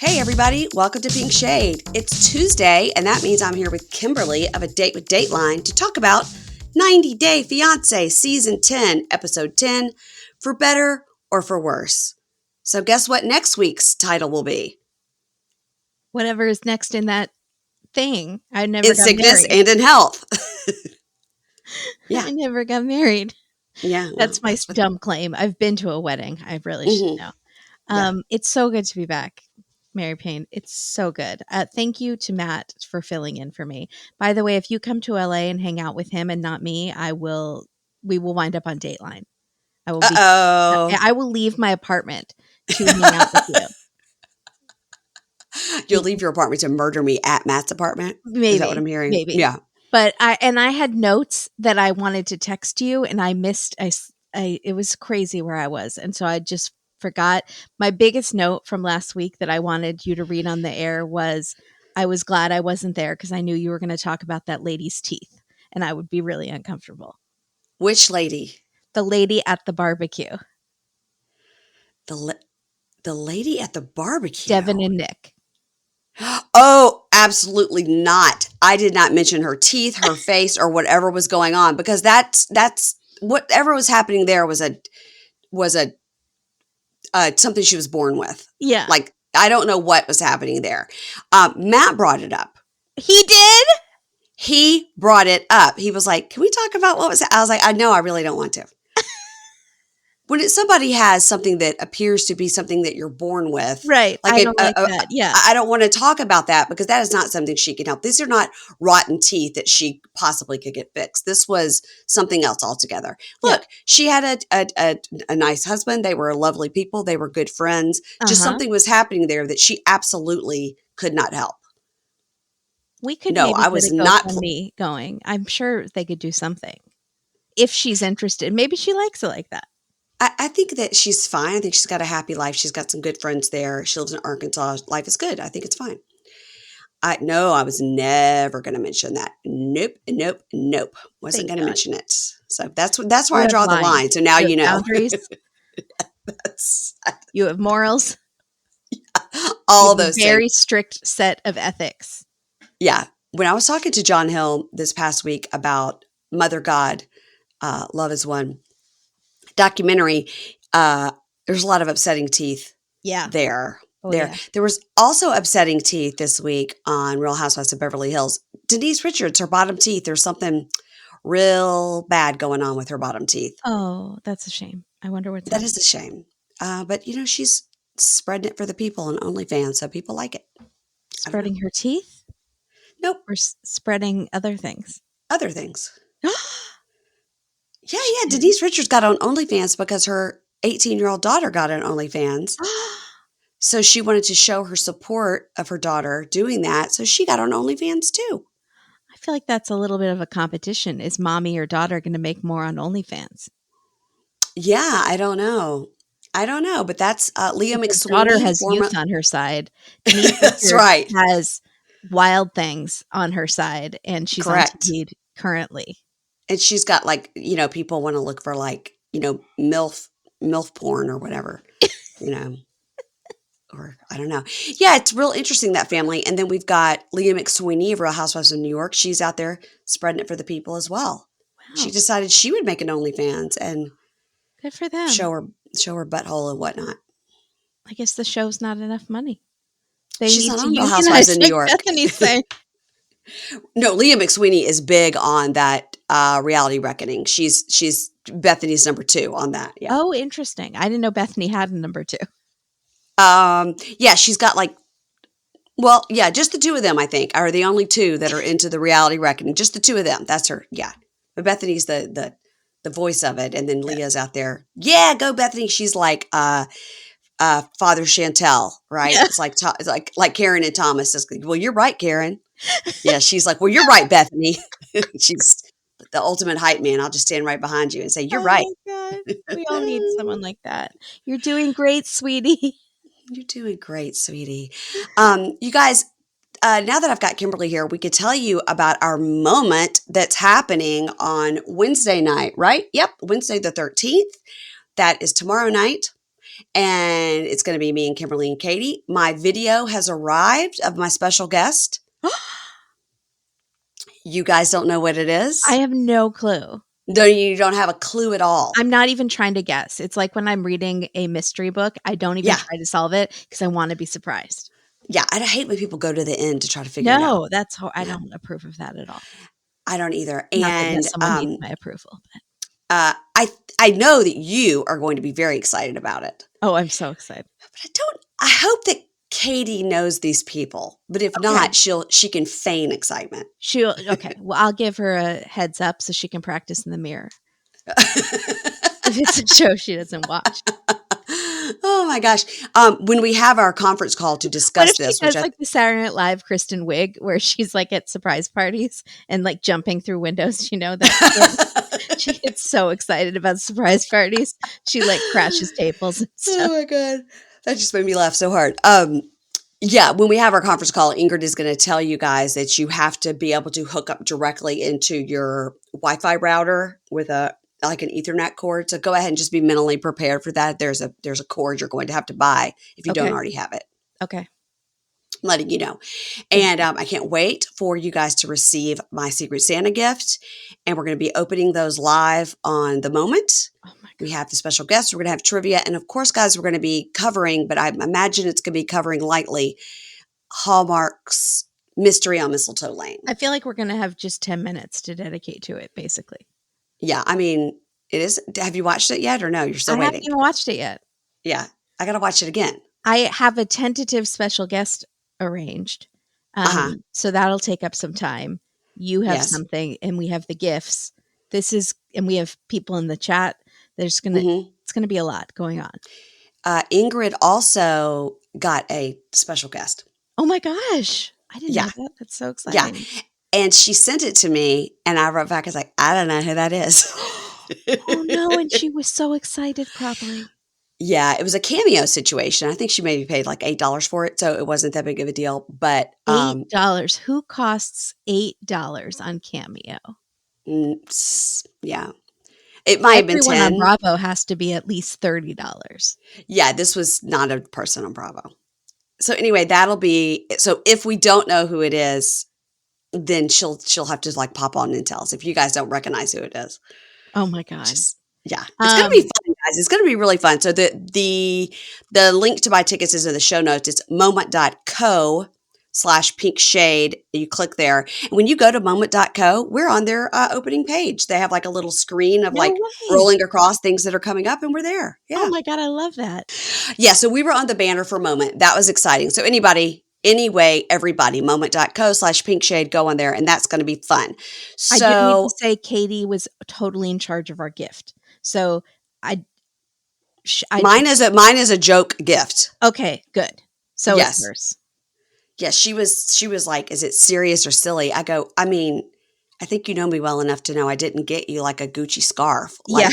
Hey everybody, welcome to Pink Shade. It's Tuesday, and that means I'm here with Kimberly of A Date with Dateline to talk about 90 Day Fiance Season 10, Episode 10, For Better or For Worse. So guess what next week's title will be? Whatever is next in that thing. I never In got sickness married. and in health. Yeah. I never got married. Yeah. That's my dumb claim. I've been to a wedding. I really should know. Yeah. It's so good to be back, Mary Payne. It's so good. Thank you to Matt for filling in for me. By the way, if you come to LA and hang out with him and not me, we will wind up on Dateline. I will leave my apartment to hang out with you. You'll leave your apartment to murder me at Matt's apartment? Maybe. Is that what I'm hearing? Maybe. Yeah. But I had notes that I wanted to text you, and I missed. It was crazy where I was, and so I just forgot. My biggest note from last week that I wanted you to read on the air was, I was glad I wasn't there because I knew you were going to talk about that lady's teeth, and I would be really uncomfortable. Which lady? The lady at the barbecue. The lady at the barbecue. Devin and Nick. Oh, absolutely not. I did not mention her teeth, her face, or whatever was going on, because that's whatever was happening there was a something she was born with. Yeah. Like, I don't know what was happening there. Matt brought it up. He did? He brought it up. He was like, can we talk about what was I was like, I know, I really don't want to. When somebody has something that appears to be something that you're born with. Right. I don't like that. Yeah. I don't want to talk about that because that is not something she can help. These are not rotten teeth that she possibly could get fixed. This was something else altogether. Look, she had a nice husband. They were lovely people. They were good friends. Just something was happening there that she absolutely could not help. We could I was not going. I'm sure they could do something if she's interested. Maybe she likes it like that. I think that she's fine. I think she's got a happy life. She's got some good friends there. She lives in Arkansas. Life is good. I think it's fine. I was never going to mention that. Nope. Wasn't going to mention it. So that's where I draw the line. So now you know. Boundaries. You have morals. Yeah, all those very things. Strict set of ethics. Yeah. When I was talking to John Hill this past week about Mother God, Love is One documentary, there's a lot of upsetting teeth there. There was also upsetting teeth this week on Real Housewives of Beverly Hills. Denise Richards, her bottom teeth, there's something real bad going on with her bottom teeth. Oh, that's a shame. I wonder what's that is a shame. But she's spreading it for the people on OnlyFans, so people like it. Spreading her teeth? Nope. Or spreading other things? Other things. Yeah. Denise Richards got on OnlyFans because her 18-year-old daughter got on OnlyFans. So she wanted to show her support of her daughter doing that. So she got on OnlyFans too. I feel like that's a little bit of a competition. Is mommy or daughter going to make more on OnlyFans? Yeah, I don't know. But that's Leah McSweeney. Daughter has youth on her side. That's right. Has wild things on her side, and she's on TV currently. And she's got people want to look for MILF porn or whatever, or I don't know. Yeah, it's real interesting, that family. And then we've got Leah McSweeney of Real Housewives of New York. She's out there spreading it for the people as well. Wow. She decided she would make an OnlyFans and good for them. Show her butthole and whatnot. I guess the show's not enough money. She's not on Real Housewives of New York. No, Leah McSweeney is big on that reality reckoning. She's Bethany's number 2 on that. Yeah. Oh, interesting. I didn't know Bethany had a number 2. Yeah, she's got just the 2 of them, I think, are the only 2 that are into the reality reckoning. Just the 2 of them. That's her. Yeah. But Bethany's the voice of it. And then Leah's out there. Yeah, go Bethany. She's like Father Chantel, right? Yeah. It's like Karen and Thomas. Is, well, you're right, Karen. Yeah, she's like, well, you're right, Bethany. She's the ultimate hype man. I'll just stand right behind you and say, you're right. My God. We all need someone like that. You're doing great, sweetie. You're doing great, sweetie. You guys, now that I've got Kimberly here, we could tell you about our moment that's happening on Wednesday night, right? Yep, Wednesday the 13th. That is tomorrow night. and it's going to be me and Kimberly and Katie. My video has arrived of my special guest. You guys don't know what it I is? have no clue. No, you don't have a clue at all. I'm not even trying to guess. It's like when I'm reading a mystery book, I don't even Yeah. try to solve it because I want to be surprised. Yeah, I hate when people go to the end to try to figure it out. No, that's how I Yeah, don't approve of that at all. I don't either. Not that And yes, someone needs my approval. But. I know that you are going to be very excited about it. Oh, I'm so excited. But I hope that Katie knows these people. But if Okay. not, she can feign excitement. Okay. Well, I'll give her a heads up so she can practice in the mirror. If it's a show she doesn't watch. Oh my gosh. When we have our conference call to What discuss if she this, does like the Saturday Night Live Kristen Wiig, where she's like at surprise parties and like jumping through windows? You know that she gets so excited about surprise parties, she like crashes tables and stuff. Oh my God. That just made me laugh so hard. Yeah, when we have our conference call, Ingrid is going to tell you guys that you have to be able to hook up directly into your Wi-Fi router with like an Ethernet cord. So go ahead and just be mentally prepared for that. There's a cord you're going to have to buy if you don't Okay. already have it. Okay. I'm letting you know. Thank And I can't wait for you guys to receive my Secret Santa gift. And we're going to be opening those live on the moment. Oh my God. We have the special guests. We're going to have trivia. And of course, guys, we're going to be covering, but I imagine it's going to be covering lightly, Hallmark's Mystery on Mistletoe Lane. I feel like we're going to have just 10 minutes to dedicate to it, basically. Yeah, I mean, it is. Have you watched it yet or no? You're still I waiting. haven't even watched it yet. Yeah, I got to watch it again. I have a tentative special guest arranged. So that'll take up some time. You have Yes. something and we have the gifts. And we have people in the chat. It's going to be a lot going on. Ingrid also got a special guest. Oh my gosh. I didn't know Yeah. that. That's so exciting. Yeah. And she sent it to me and I wrote back, I was like, I don't know who that is. Oh no. And she was so excited probably. Yeah, it was a cameo situation. I think she maybe paid like $8 for it, so it wasn't that big of a deal. But $8. Who costs $8 on Cameo? Yeah, it might have been Everyone 10. on Bravo has to be at least $30. Yeah, this was not a person on Bravo. So anyway, that'll be. So if we don't know who it is, then she'll have to like pop on and tell us if you guys don't recognize who it is. Oh my God. Yeah, it's going to be fun, guys. It's going to be really fun. So the link to buy tickets is in the show notes. It's moment.co/pink shade. You click there. And when you go to moment.co, we're on their opening page. They have like a little screen of rolling across things that are coming up and we're there. Yeah. Oh my God. I love that. Yeah. So we were on the banner for Moment. That was exciting. So everybody, moment.co/pink shade, go on there and that's going to be fun. So I do need to say Katie was totally in charge of our gift. So mine is a joke gift. Okay, good. So yes. It's hers. Yes, she was like, is it serious or silly? I go, I mean, I think you know me well enough to know I didn't get you like a Gucci scarf. Like, yeah.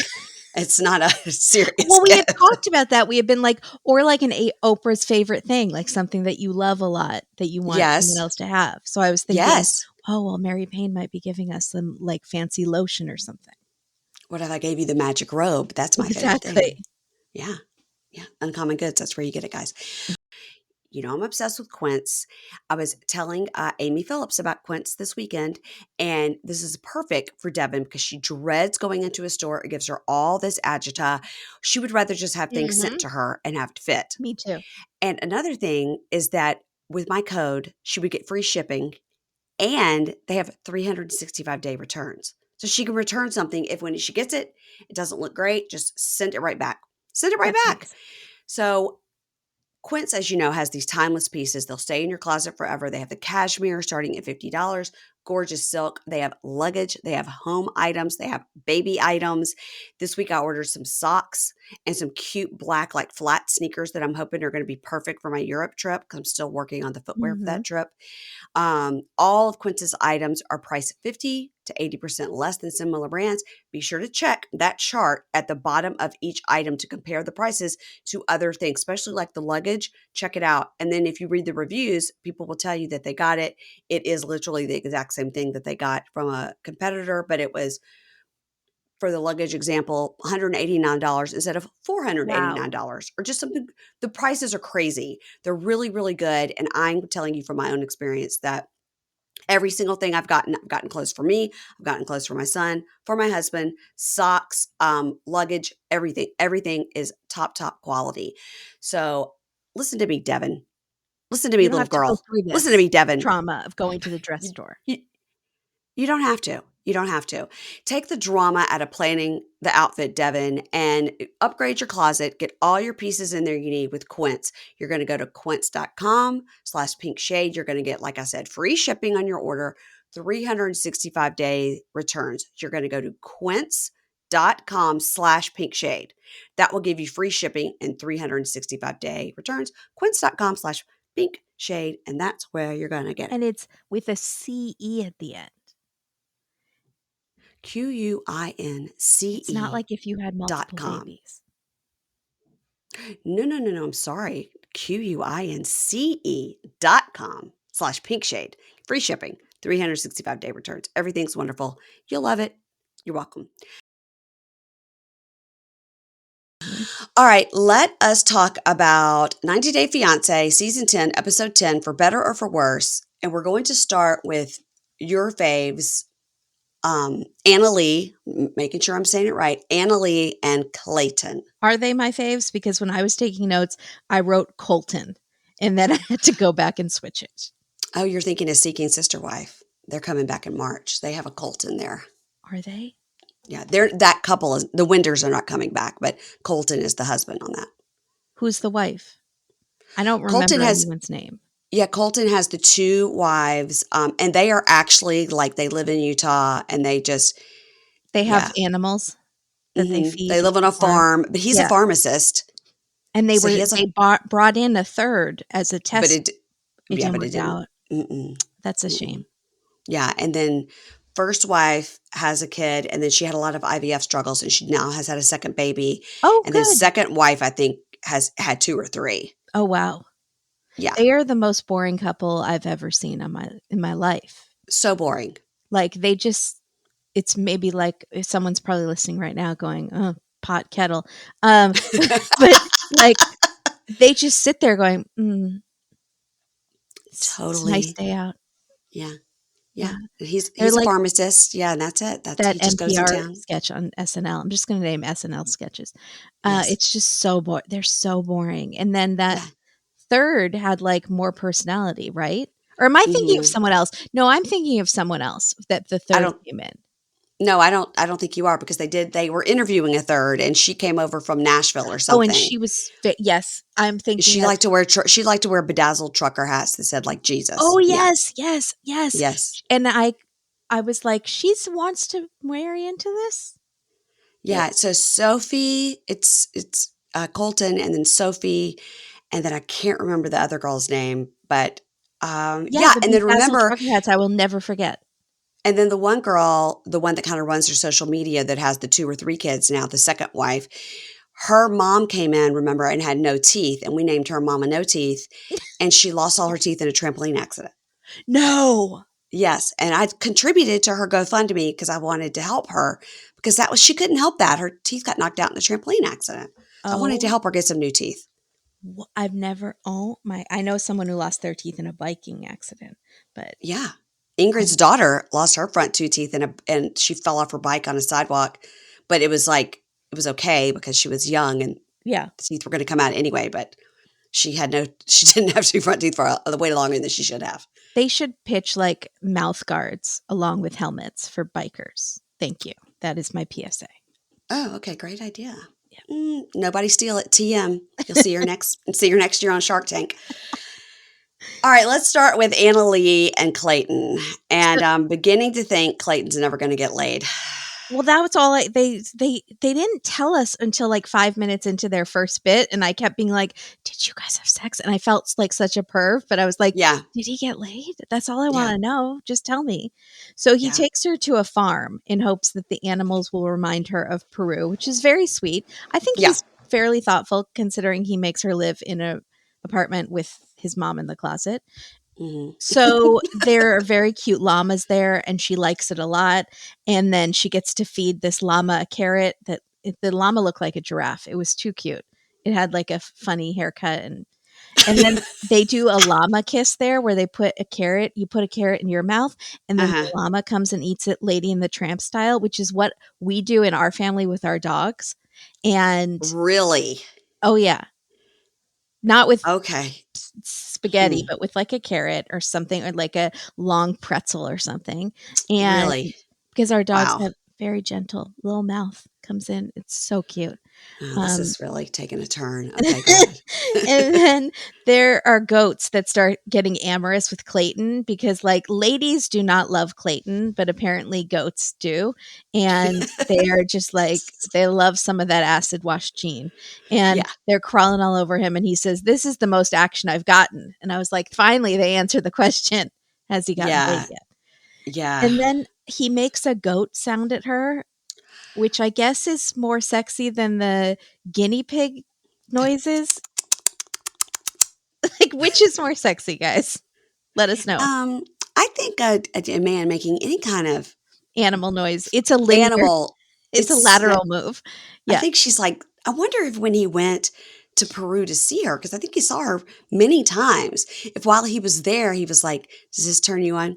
It's not a serious Well, we gift. had talked about that. We had been like, or like Oprah's favorite thing, like something that you love a lot that you want someone else to have. So I was thinking, oh, well, Mary Payne might be giving us some like fancy lotion or something. What if I gave you the magic robe? That's my favorite thing. Yeah. Yeah. Uncommon Goods. That's where you get it, guys. You know, I'm obsessed with Quince. I was telling Amy Phillips about Quince this weekend, and this is perfect for Devin because she dreads going into a store. It gives her all this agita. She would rather just have things sent to her and have to fit. Me too. And another thing is that with my code, she would get free shipping, and they have 365-day returns. So she can return something if when she gets it, it doesn't look great, just send it right back. Send it right back. Nice. So Quince, as you know, has these timeless pieces. They'll stay in your closet forever. They have the cashmere starting at $50, gorgeous silk. They have luggage. They have home items. They have baby items. This week I ordered some socks and some cute black like flat sneakers that I'm hoping are going to be perfect for my Europe trip because I'm still working on the footwear for that trip. All of Quince's items are priced 50 to 80% less than similar brands. Be sure to check that chart at the bottom of each item to compare the prices to other things, especially like the luggage. Check it out. And then if you read the reviews, people will tell you that they got it. It is literally the exact same thing that they got from a competitor, but it was for the luggage example, $189 instead of Wow. $489 or just something. The prices are crazy. They're really, really good. And I'm telling you from my own experience that every single thing I've gotten clothes for me. I've gotten clothes for my son, for my husband, socks, luggage, everything. Everything is top quality. So listen to me, Devin. Listen to me, You don't little have to go girl. through Listen to me, this Devin. trauma of going to the dress You, store. you, you don't have to. You don't have to. Take the drama out of planning the outfit, Devin, and upgrade your closet. Get all your pieces in there you need with Quince. You're going to go to quince.com/pink shade. You're going to get, like I said, free shipping on your order, 365-day returns. You're going to go to quince.com/pink shade. That will give you free shipping and 365-day returns. Quince.com/pink shade. And that's where you're going to get it. And it's with a CE at the end. It's not like if you had multiple QUINCE.com. babies. No. I'm sorry. QUINCE.com/pink shade. Free shipping, 365-day returns. Everything's wonderful. You'll love it. You're welcome. All right, let us talk about 90 Day Fiance, Season 10, Episode 10, For Better or For Worse. And we're going to start with your faves, Anali, making sure I'm saying it right, Anali and Clayton. Are they my faves? Because when I was taking notes, I wrote Colton, and then I had to go back and switch it. Oh, you're thinking of Seeking Sister Wife. They're coming back in March. They have a Colton there. Are they? Yeah, that couple is, the Winders are not coming back, but Colton is the husband on that. Who's the wife? I don't Colton remember has, anyone's name. yeah, Colton has the two wives, and they are actually like they live in Utah, and they just, They have yeah, animals that they feed they live on the a farm. farm, but he's a Yeah. pharmacist, And so he has a, they brought in a third as a but test. It yeah, didn't but it work didn't. out. Mm-mm, That's a mm-mm. shame. Yeah, and then first wife has a kid, and then she had a lot of IVF struggles, and she now has had a second baby, Oh, and then good. second wife I think has had 2 or 3. Oh, wow. Yeah, They are the most boring couple I've ever seen in my life. so boring. Like they just, it's maybe like if someone's probably listening right now going, oh, pot kettle. But like they just sit there going, it's a nice Totally. day out. Yeah. Yeah. Yeah. They're He's a like pharmacist. Yeah, and that's it. that He just goes in NPR town. sketch on SNL. I'm just going to name SNL sketches. Yes. It's just so boring. They're so boring. And then that Yeah. third had like more personality, right? Or am I thinking of Mhm. someone else? No, I'm thinking of someone else that the I third don't came in. No, I don't think you are because they were interviewing a third and she came over from Nashville or Oh, and something. she was yes, I'm thinking of She liked to wear bedazzled trucker hats that said like oh, Jesus. Yeah. yes. Yes. And I was like, "She's wants to marry into this?" Yeah. Yeah, so Sophie, Colton and then Sophie, and then I can't remember the other girl's name, but, Yeah, yeah, the and then bedazzled remember, trucker hats I will never forget. and then the one girl, the one that kinda runs her social media that has the 2 or 3 kids now, the second wife, her mom came in, remember, and had no teeth, and we named her Mama No Teeth, and she lost all her teeth in a trampoline accident. No. Yes, and I contributed to her GoFundMe because I wanted to help her because she couldn't help that. Her teeth got knocked out in a trampoline accident. So I wanted to Oh, help her get some new teeth. I've never oh my I know someone who lost their teeth in a biking accident, but Yeah. I Ingrid's daughter lost her front 2 teeth and she fell off her bike on a sidewalk, but it was okay because she was young and yeah. the teeth were going to come out anyway, but she didn't have 2 front teeth for way longer than she should have. They should pitch like mouth guards along with helmets for bikers. Thank you. That is my PSA. Oh, okay, great idea. Yeah. Nobody steal it. TM. You'll see her next year on Shark Tank. All right, let's start with Annalie and Clayton. And I'm beginning to think Clayton's never going to get laid. Well, that was all they didn't tell us until like 5 minutes into their first bit, and I kept being like, "Did you guys have sex?" And I felt like such a perv, but I was like, Yeah, "Did he get laid? That's all I yeah, want to know. Just tell me." So he yeah, takes her to a farm in hopes that the animals will remind her of Peru, which is very sweet. I think yeah. he's fairly thoughtful considering he makes her live in a apartment with his mom in the closet. Mhm. So there are very cute llamas there, and she likes it a lot. And then she gets to feed this llama a carrot the llama looked like a giraffe. It was too cute. It had like a funny haircut, and then they do a llama kiss there where they put a carrot. You put a carrot in your mouth, and then Uh-huh. the llama comes and eats it, Lady in the Tramp style, which is what we do in our family with our dogs. And Really? oh yeah, not with Okay. spaghetti, Hmm. but with like a carrot or something, or like a long pretzel or something. And Really? because our dogs Wow. have very gentle little mouth comes in, it's so cute. Oh, this Um, is really taking a turn. Okay, go ahead. and then there are goats that start getting amorous with Clayton because, like, ladies do not love Clayton, but apparently goats do. And they are just like, they love some of that acid wash gene. And Yeah. they're crawling all over him. And he says, "This is the most action I've gotten." And I was like, finally, they answered the question. Has he gotten laid Yeah. yet? Yeah. And then he makes a goat sound at her, which I guess is more sexy than the guinea pig noises. Like, which is more sexy, guys? Let us know. Um, I think a man making any kind of Animal noise. It's a linear, animal, it's a it's lateral move. I Yeah. think she's like, I wonder if when he went to Peru to see her, because I think he saw her many times, if while he was there, he was like, does this turn you on?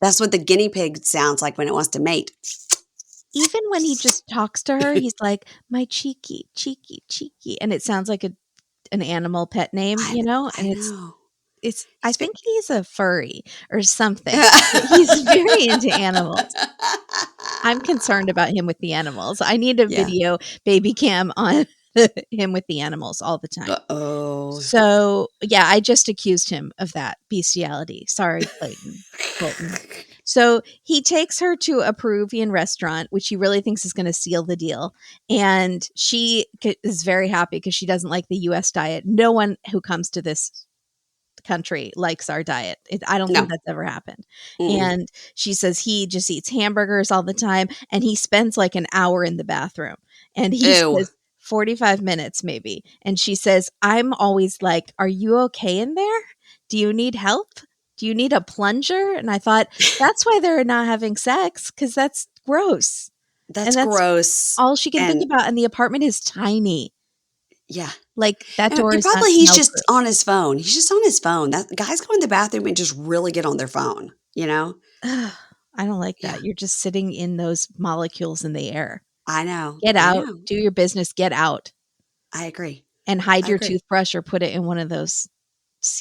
That's what the guinea pig sounds like when it wants to mate. Even when he just talks to her, he's like, "My cheeky, cheeky, cheeky," and it sounds like an animal pet name, I, and I know. it's I He's been. think he's a furry or something, but he's very into animals. I'm concerned about him with the animals. I need a Yeah. video baby cam on him with the animals all the time. Uh-oh. So, yeah, I just accused him of that bestiality. Sorry, Colton. So he takes her to a Peruvian restaurant, which he really thinks is going to seal the deal. And she is very happy because she doesn't like the US diet. No one who comes to this country likes our diet. I don't think No. that's ever happened. Mm-mm. And she says he just eats hamburgers all the time and he spends like an hour in the bathroom. And he Ew. says 45 minutes maybe. And she says, "I'm always like, are you okay in there? Do you need help? Do you need a plunger?" And I thought, that's why they're not having sex, because that's gross. That's And that's gross. all she can think And about. And the apartment is tiny. yeah. Like, that door And is not probably he's smell just proof. on his phone. He's just on his phone. That guys go in the bathroom and just really get on their phone, you know? Ugh, I don't like Yeah. that. You're just sitting in those molecules in the air. I know. Get I out, know. do your business, get out, I agree. and hide I your agree. toothbrush or put it in one of those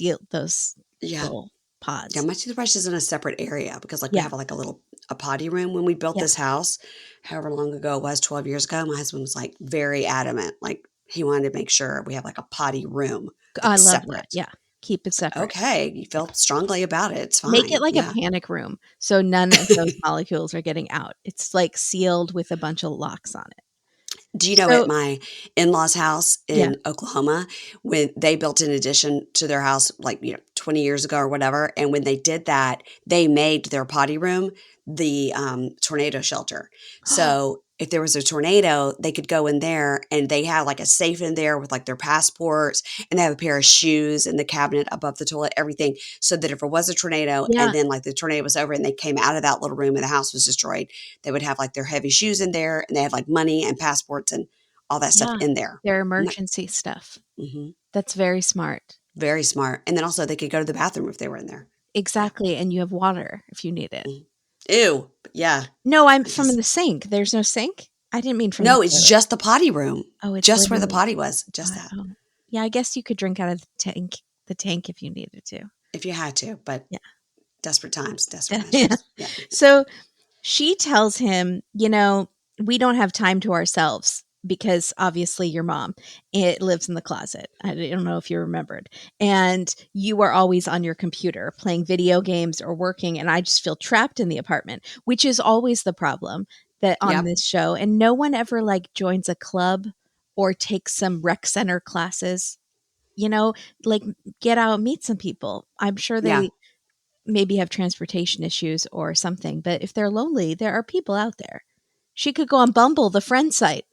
Yeah. little Yeah, pods. my toothbrush is in a separate area because like we Yeah, have like a potty room when we built yeah. this house, however long ago it was, 12 years ago. My husband was like very adamant. Like he wanted to make sure we have like a potty room I that's love that. separate. Yeah, keep it It's like, separate. okay, you felt strongly about it. It's Make it fine. like a Yeah. panic room so none of those molecules are getting out. It's, like, sealed with a bunch of locks on it. Do you know at So my in-laws' house yeah. in Oklahoma, when they built an addition to their house, like, 20 years ago or whatever, and when they did that, they made their potty room the tornado shelter. So if there was a tornado, they could go in there and they have like a safe in there with like their passports and they have a pair of shoes in the cabinet above the toilet, everything. So that if there was a tornado and Yeah, then like the tornado was over and they came out of that little room and the house was destroyed, they would have like their heavy shoes in there and they had like money and passports and all that stuff yeah. in there. Their emergency stuff. Mm-hmm. That's very smart. Very smart. And then also they could go to the bathroom if they were in there. Yeah. Exactly, and you have water if you need it. Mhm. Ew. Yeah. No, I'm I from just the sink. There's no sink? I didn't mean from the no, it's toilet. just the potty room. Oh, it's Just where the literally potty was. Just that. oh. Yeah, I guess you could drink out of the tank if you needed to. If you had to, but Yeah. desperate times, desperate Yeah. measures. Yeah. So she tells him, "We don't have time to ourselves because obviously your mom, it lives in the closet. I don't know if you remembered. And you are always on your computer playing video games or working. And I just feel trapped in the apartment," which is always the problem that on Yep. this show. And no one ever like joins a club or takes some rec center classes, you know, like get out, meet some people. I'm sure Yeah. they maybe have transportation issues or something, but if they're lonely, there are people out there. She could go on Bumble, the friend site.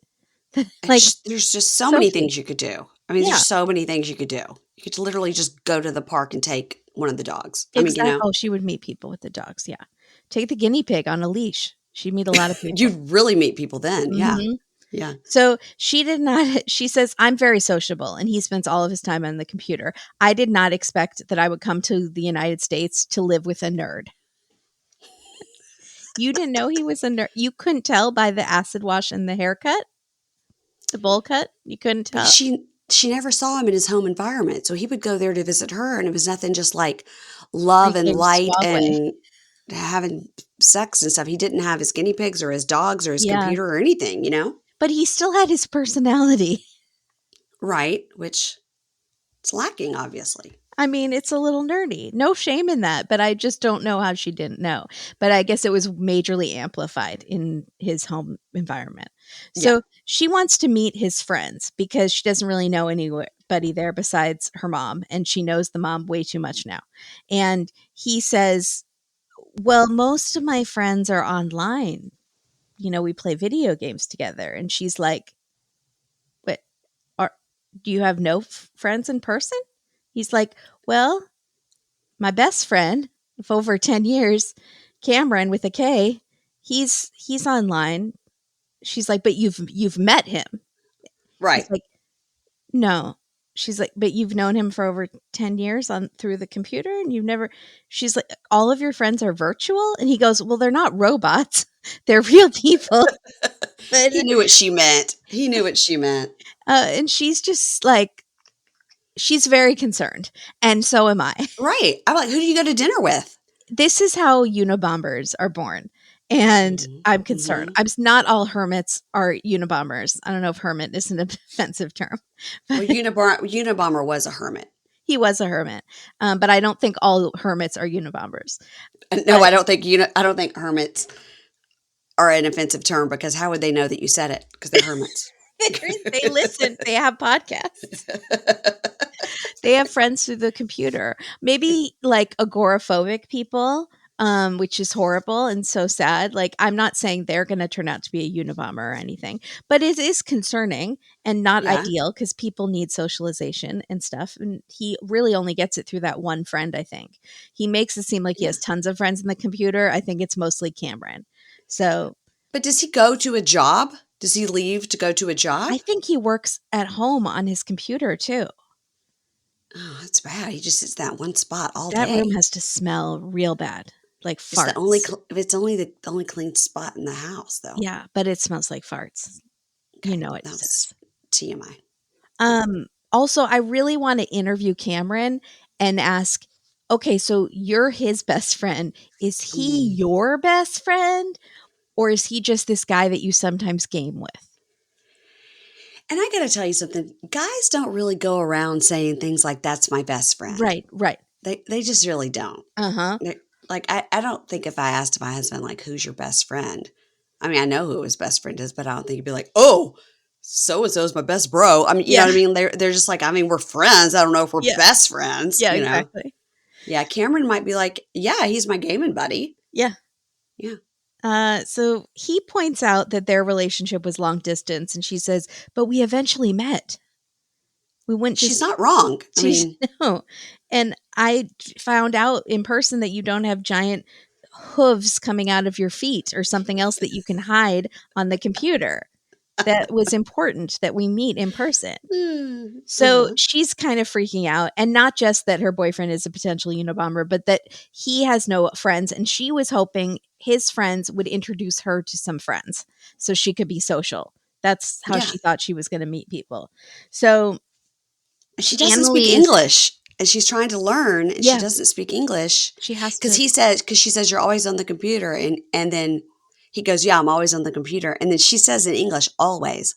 Like There's just so many Sophie. things you could do. I mean, there's Yeah. so many things you could do. You could literally just go to the park and take one of the dogs. I mean, Oh, she would meet people with the dogs, yeah. Take the guinea pig on a leash. She'd meet a lot of people. you'd really meet people then. Yeah. Mhm. Yeah. So she did not she says, "I'm very sociable," and he spends all of his time on the computer. "I did not expect that I would come to the United States to live with a nerd." You didn't know he was a nerd? You couldn't tell by the acid wash and the haircut? The bowl cut? You couldn't But tell? she never saw him in his home environment. So he would go there to visit her, and it was nothing just like love and Pre-game light suave. and having sex and stuff. He didn't have his guinea pigs or his dogs or his Yeah. computer or anything, you know? But he still had his personality. Right, which it's lacking, obviously. I mean, it's a little nerdy. No shame in that, but I just don't know how she didn't know. But I guess it was majorly amplified in his home environment. So Yeah. she wants to meet his friends because she doesn't really know anybody there besides her mom. And she knows the mom way too much now. And he says, "Well, most of my friends are online. You know, we play video games together." And she's like, "What? Are, do you have no friends in person?" He's like, "Well, my best friend of over 10 years, Cameron with a K, he's online." She's like, "But you've met him." Right. He's like, "No." She's like, "But you've known him for over 10 years on through the computer and you've never." She's like, "All of your friends are virtual?" And he goes, "Well, they're not robots. They're real people." But He knew what she meant. He knew what she meant. and she's just like she's very concerned, and so am I. Right. I'm like, who do you go to dinner with? This is how Unabombers are born. And Mhm, I'm concerned. mhm. I'm not all hermits are Unabombers. I don't know if hermit is an offensive term, but Well, Unabomber was a hermit. he was a hermit. But I don't think all hermits are Unabombers. No, But I don't think hermits are an offensive term because how would they know that you said it? Because they're hermits. they listen. They have podcasts. They have friends through the computer. Maybe like agoraphobic people, which is horrible and so sad. Like, I'm not saying they're going to turn out to be a Unabomber or anything, but it is concerning and not Yeah. ideal because people need socialization and stuff. And he really only gets it through that one friend, I think. He makes it seem like he Yeah. has tons of friends in the computer. I think it's mostly Cameron. So But does he go to a job? Does he leave to go to a I job? think he works at home on his computer too. Oh, that's bad. He just sits in that one spot all That room day. has to smell real bad, like It's the only farts. it's only the only clean spot in the house, though. Yeah, but it smells like farts. You Okay, know it that was does. TMI. Yeah. Also, I really want to interview Cameron and ask, okay, so you're his best friend. Is he Mm. your best friend? Or is he just this guy that you sometimes game with? And I got to tell you something. Guys don't really go around saying things like "That's my best friend." Right, right. They just really don't. Uh-huh. Like I don't think if I asked my husband like who's your best friend, I mean I know who his best friend is, but I don't think he'd be like, oh, so and so is my best bro. I mean, you know Yeah. what I mean? They're just like, I mean, we're friends. I don't know if we're Yeah. best friends, Yeah, you know. exactly. Yeah, Cameron might be like, yeah, he's my gaming buddy. Yeah. Yeah. So he points out that their relationship was long distance, and she says, "But we eventually met. We went She's just not wrong. I She's mean, no, and I found out in person that you don't have giant hooves coming out of your feet or something else that you can hide on the computer. That was important that we meet in person." So uh-huh. she's kind of freaking out, and not just that her boyfriend is a potential Unabomber, but that he has no friends, and she was hoping his friends would introduce her to some friends so she could be social. That's how Yeah. she thought she was going to meet people. So She doesn't speak Annalie is English and she's trying to learn and she yeah, doesn't speak English she has because to she says you're always on the computer and then he goes, yeah, I'm always on the computer. And then she says in English, always.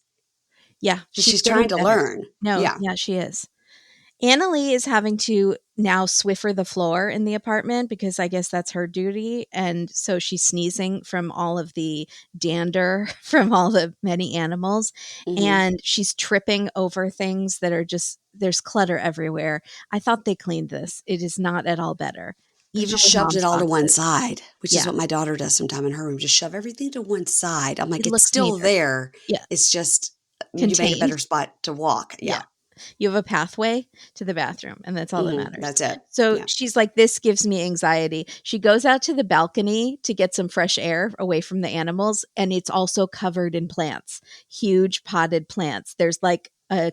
yeah, So she's she's getting trying to better. learn. No, Yeah. yeah, she is. Annalie is having to now Swiffer the floor in the apartment because I guess that's her duty. And so she's sneezing from all of the dander from all the many animals. Hmm. And she's tripping over things that are just, there's clutter everywhere. I thought they cleaned this. It is not at all better, They even just with shoved it mom's all to one boxes. side, which is Yeah, what my daughter does sometime in her room. Just shove everything to one side. I'm like, it it's looks still neater. there. Yeah, It's just you made a contained. better spot to walk. Yeah. Yeah. You have a pathway to the bathroom, and that's all that matters. That's it. So Yeah. she's like, this gives me anxiety. She goes out to the balcony to get some fresh air away from the animals, and it's also covered in plants, huge potted plants. There's like a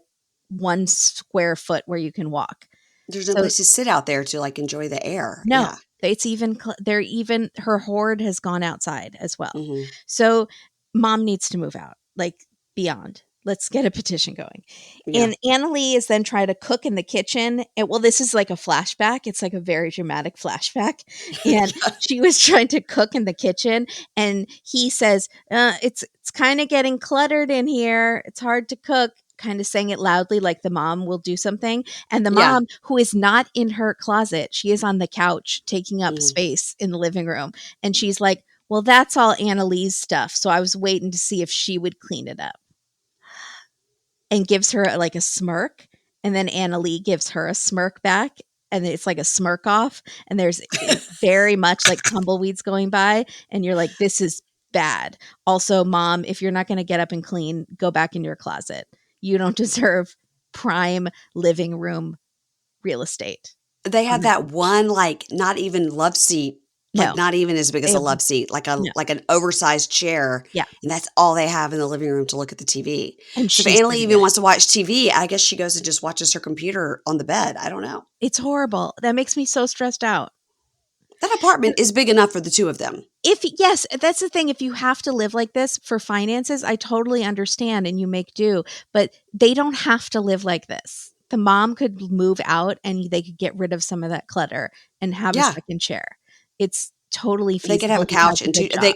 1 square foot where you can walk. There's no So place to sit out there to like enjoy the air. no, Yeah. it's even they're even her horde has gone outside as well. Mm-hmm. So mom needs to move out, like beyond. Let's get a petition going. Yeah. And Anali is then trying to cook in the kitchen. And well, this is like a flashback. It's like a very dramatic flashback. And she was trying to cook in the kitchen, and he says, "It's kind of getting cluttered in here. It's hard to cook." Kind of saying it loudly, like the mom will do something. And the Yeah. mom, who is not in her closet, she is on the couch taking up Mhm. space in the living room. And she's like, well, that's all Annalise stuff. So I was waiting to see if she would clean it up. And gives her like a smirk. And then Annalie gives her a smirk back. And it's like a smirk off. And there's very much like tumbleweeds going by. And you're like, this is bad. Also, mom, if you're not going to get up and clean, go back in your closet. You don't deserve prime living room real estate. They have that one, like, not even love seat, like, No, not even as big they as a have love seat, like no. an oversized chair, Yeah. and that's all they have in the living room to look at the TV. And So if she's Annalie sitting in even it. wants to watch TV, I guess she goes and just watches her computer on the bed. I don't know. It's horrible. That makes me so stressed out. That apartment is big enough for the two of them. Yes, that's the thing. If you have to live like this for finances, I totally understand and you make do, but they don't have to live like this. The mom could move out and they could get rid of some of that clutter and have a Yeah. second chair. It's totally They could have feasible. a He has couch a and good job.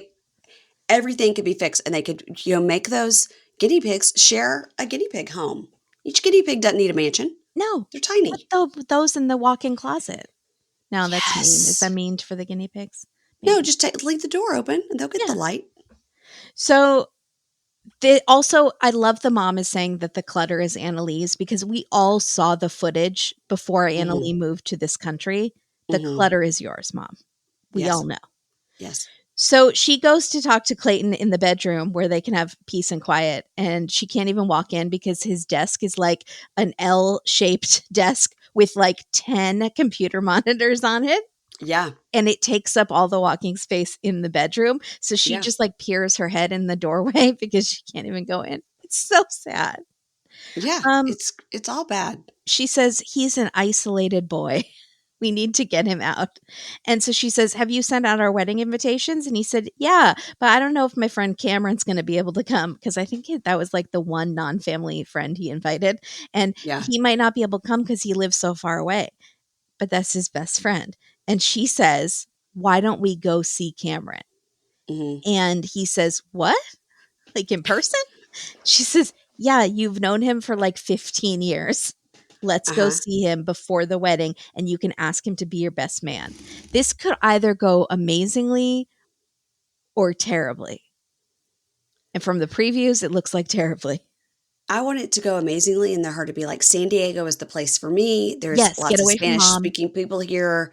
everything could be fixed, and they could, make those guinea pigs share a guinea pig home. Each guinea pig doesn't need a mansion. No, They're tiny. put those in the walk-in closet. No, that's mean. Is that Yes. mean for the guinea pigs? No, Maybe. just leave the door open and they'll get the Yeah. light. So I love the mom is saying that the clutter is Annalise because we all saw the footage before Mhm. Annalie moved to this country. The Mhm. clutter is yours, mom. We all Yes. know. Yes. So she goes to talk to Clayton in the bedroom where they can have peace and quiet. And she can't even walk in because his desk is like an L shaped desk with like 10 computer monitors on it. Yeah. And it takes up all the walking space in the bedroom. So she Yeah. just like peers her head in the doorway because she can't even go in. It's so sad. Yeah. Um, It's all bad. she says he's an isolated boy. We need to get him out. And so she says, have you sent out our wedding invitations? And he said, yeah, but I don't know if my friend Cameron's going to be able to come because I think that was like the one non-family friend he invited. And Yeah. he might not be able to come because he lives so far away, but that's his best friend. And she says, why don't we go see Cameron? Mhm. And he says, what? Like in person? She says, yeah, you've known him for like 15 years. Let's go Uh-huh. see him before the wedding and you can ask him to be your best man. This could either go amazingly or terribly. And from the previews, it looks like terribly. I want it to go amazingly and her to be like, San Diego is the place for me. There's Yes, get lots of away from Spanish mom. speaking people here.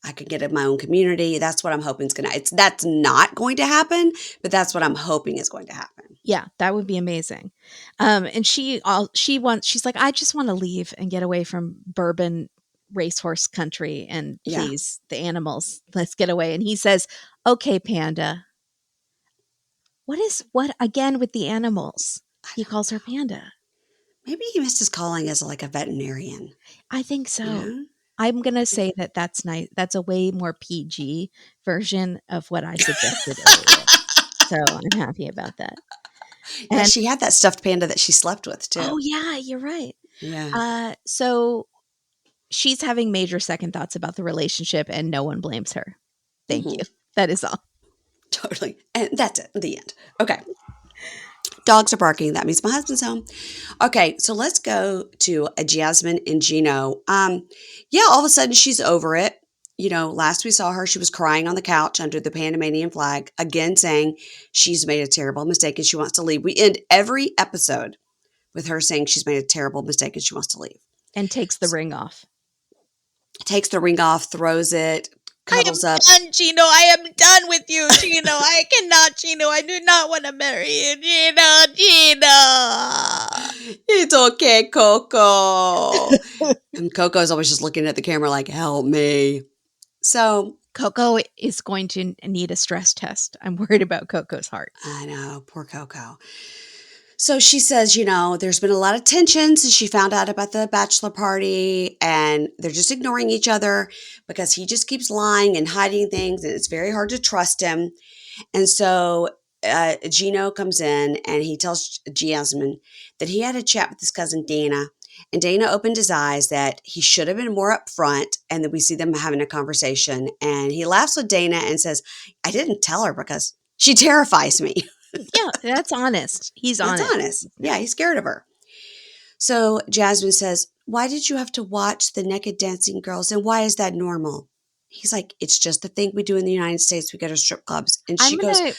I could get in my own community. That's what I'm hoping is going to, that's not going to happen, but that's what I'm hoping is going to happen. Yeah, that would be amazing. And she's like, I just want to leave and get away from bourbon racehorse country and Yeah. please the animals, let's get away. And he says, okay, Panda. What again with the animals? He calls her Panda. Maybe he missed his calling as like a veterinarian. I think You so. know? I'm going to say that that's nice. That's a way more PG version of what I suggested earlier. So I'm happy about that. Yeah, And she had that stuffed panda that she slept with too. oh yeah, you're right. Yeah. So she's having major second thoughts about the relationship and no one blames her. Thank you. Mhm. That is all. Totally. And that's it. The end. Okay. Dogs are barking. That means my husband's home. Okay, so let's go to Jasmine and Gino. Yeah, all of a sudden she's over it. Last we saw her, she was crying on the couch under the Panamanian flag, again saying she's made a terrible mistake and she wants to leave. We end every episode with her saying she's made a terrible mistake and she wants to leave. And takes the ring off. Takes the ring off, throws it, I am cuddles up. done, Gino. I am done with you, Gino. I cannot, Gino. I do not want to marry you, Gino. It's okay, Coco. And Coco's always just looking at the camera like, help me. So Coco is going to need a stress test. I'm worried about Coco's heart. I know, poor Coco. So she says, there's been a lot of tension since she found out about the bachelor party, and they're just ignoring each other because he just keeps lying and hiding things, and it's very hard to trust him. And so Gino comes in and he tells Jasmine that he had a chat with his cousin Dana, and Dana opened his eyes that he should have been more upfront, and that we see them having a conversation. And he laughs with Dana and says, I didn't tell her because she terrifies me. Yeah, that's honest. He's That's honest. honest. Yeah, he's scared of her. So Jasmine says, why did you have to watch the naked dancing girls? And why is that normal? He's like, it's just the thing we do in the United States. We go to strip clubs. And she I'm goes, going to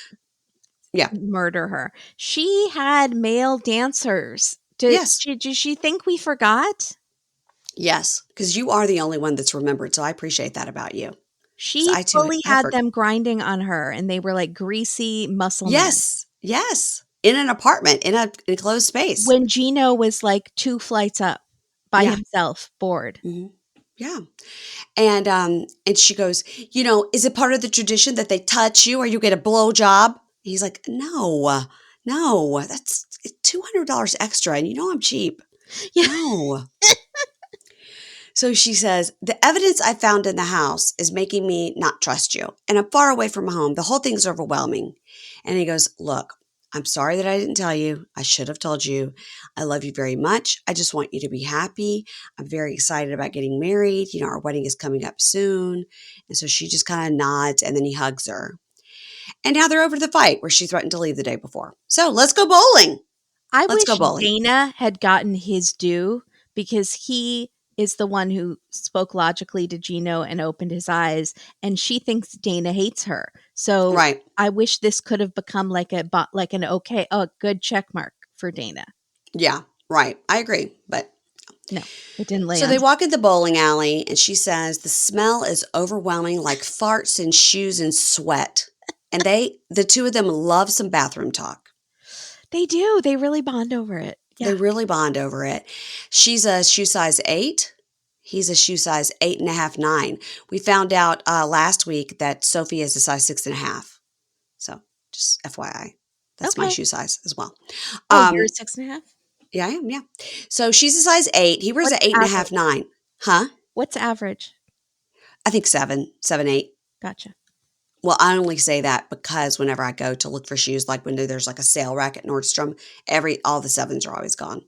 yeah, murder her. She had male dancers. yes, Did she think we forgot? yes, because you are the only one that's remembered. So I appreciate that about you. So She I too, fully I had forgot. them grinding on her, and they were like greasy muscle men. Yes, in an apartment, in an enclosed space. When Gino was like 2 flights up by Yeah. himself, bored. Mm-hmm. Yeah. And she goes, is it part of the tradition that they touch you or you get a blow job? He's like, no, that's $200 extra. And I'm cheap. Yeah. No. So she says, the evidence I found in the house is making me not trust you. And I'm far away from home. The whole thing's overwhelming. And he goes, look, I'm sorry that I didn't tell you. I should have told you. I love you very much. I just want you to be happy. I'm very excited about getting married. Our wedding is coming up soon. And so she just kind of nods, and then he hugs her. And now they're over to the fight where she threatened to leave the day before. So let's go bowling. I Let's go wish bowling. Dana had gotten his due, because he is the one who spoke logically to Gino and opened his eyes, and she thinks Dana hates her. So Right. I wish this could have become like a good check mark for Dana. Yeah, right. I agree. But No, it didn't so land. they walk in the bowling alley, and she says the smell is overwhelming, like farts and shoes and sweat. And the two of them love some bathroom talk. They do. They really bond over it. Yeah. They really bond over it. She's a shoe size 8. He's a shoe size 8.5, 9. We found out last week that Sophie is a size 6.5. So just FYI, that's my Okay. shoe size as well. Oh, you're 6.5? Yeah, I am. Yeah. So she's a size 8. He wears an What's 8.5, average? 9. Huh? What's average? I think 7, 8. Gotcha. Well, I only say that because whenever I go to look for shoes, like when there's like a sale rack at Nordstrom, all the 7s are always gone.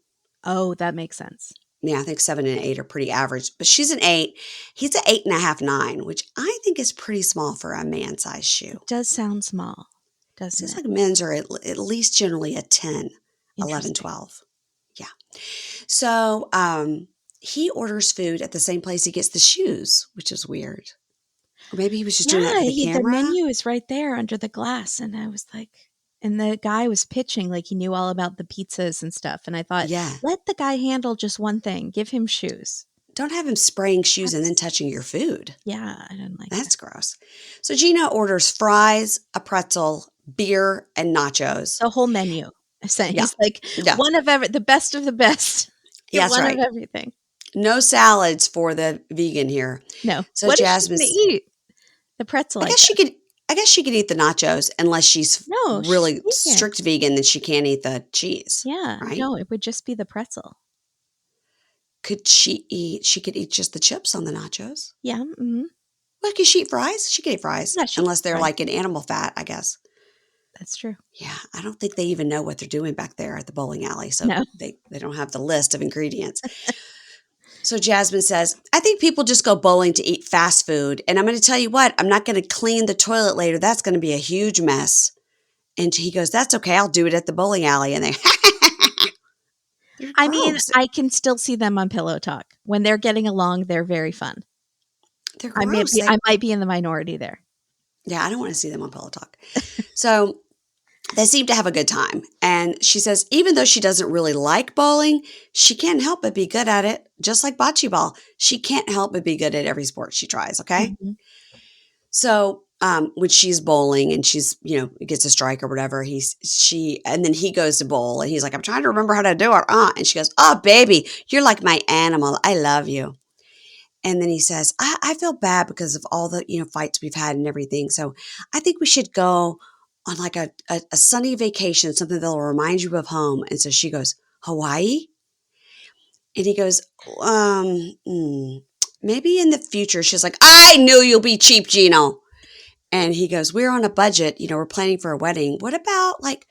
Oh, that makes sense. Yeah, I think 7 and 8 are pretty average, but she's an 8. He's an 8.5, 9, which I think is pretty small for a man-sized shoe. It does sound small, doesn't Seems it? like men's are at least generally a 10, 11, Interesting. 12. Yeah. So he orders food at the same place he gets the shoes, which is weird. Or maybe he was just doing that for the The camera. menu is right there under the glass, and I was like, and the guy was pitching like he knew all about the pizzas and stuff, and I thought, Yeah. let the guy handle just one thing. Give him shoes. Don't have him spraying shoes and then touching your food. Yeah, I didn't like That's gross. So Gina orders fries, a pretzel, beer, and nachos. the whole menu. Yeah. He's like, Yeah. one of the best of the best. Yeah, that's one right. of everything. No salads for the vegan here. No. So What Jasmine, is she going to eat? The pretzel, I guess she could. I guess she could eat the nachos unless she's No, really she can't. strict vegan. Then she can't eat the cheese. Yeah. Right? No, it would just be the pretzel. Could she eat? She could eat just the chips on the nachos. Yeah. Mm-hmm. Well, could she eat fries? She could eat fries, Yeah, she unless can they're fry. like an animal fat, I guess. That's true. Yeah, I don't think they even know what they're doing back there at the bowling alley, so No. they don't have the list of ingredients. So Jasmine says, I think people just go bowling to eat fast food. And I'm going to tell you what, I'm not going to clean the toilet later. That's going to be a huge mess. And he goes, that's okay. I'll do it at the bowling alley. And I mean, I can still see them on Pillow Talk. When they're getting along, they're very fun. they're I gross. might be in the minority there. Yeah, I don't want to see them on Pillow Talk. So they seem to have a good time. And she says, even though she doesn't really like bowling, she can't help but be good at it. Just like bocce ball. She can't help but be good at every sport she tries, okay? Mhm. So when she's bowling and she's, gets a strike or whatever, and then he goes to bowl and he's like, I'm trying to remember how to do it. And she goes, oh, baby, you're like my animal. I love you. And then he says, I feel bad because of all the, fights we've had and everything. So I think we should go on like a sunny vacation, something that'll remind you of home. And so she goes, Hawaii? And he goes, maybe in the future. She's like, I knew you'll be cheap, Gino. And he goes, we're on a budget. We're planning for a wedding. What about like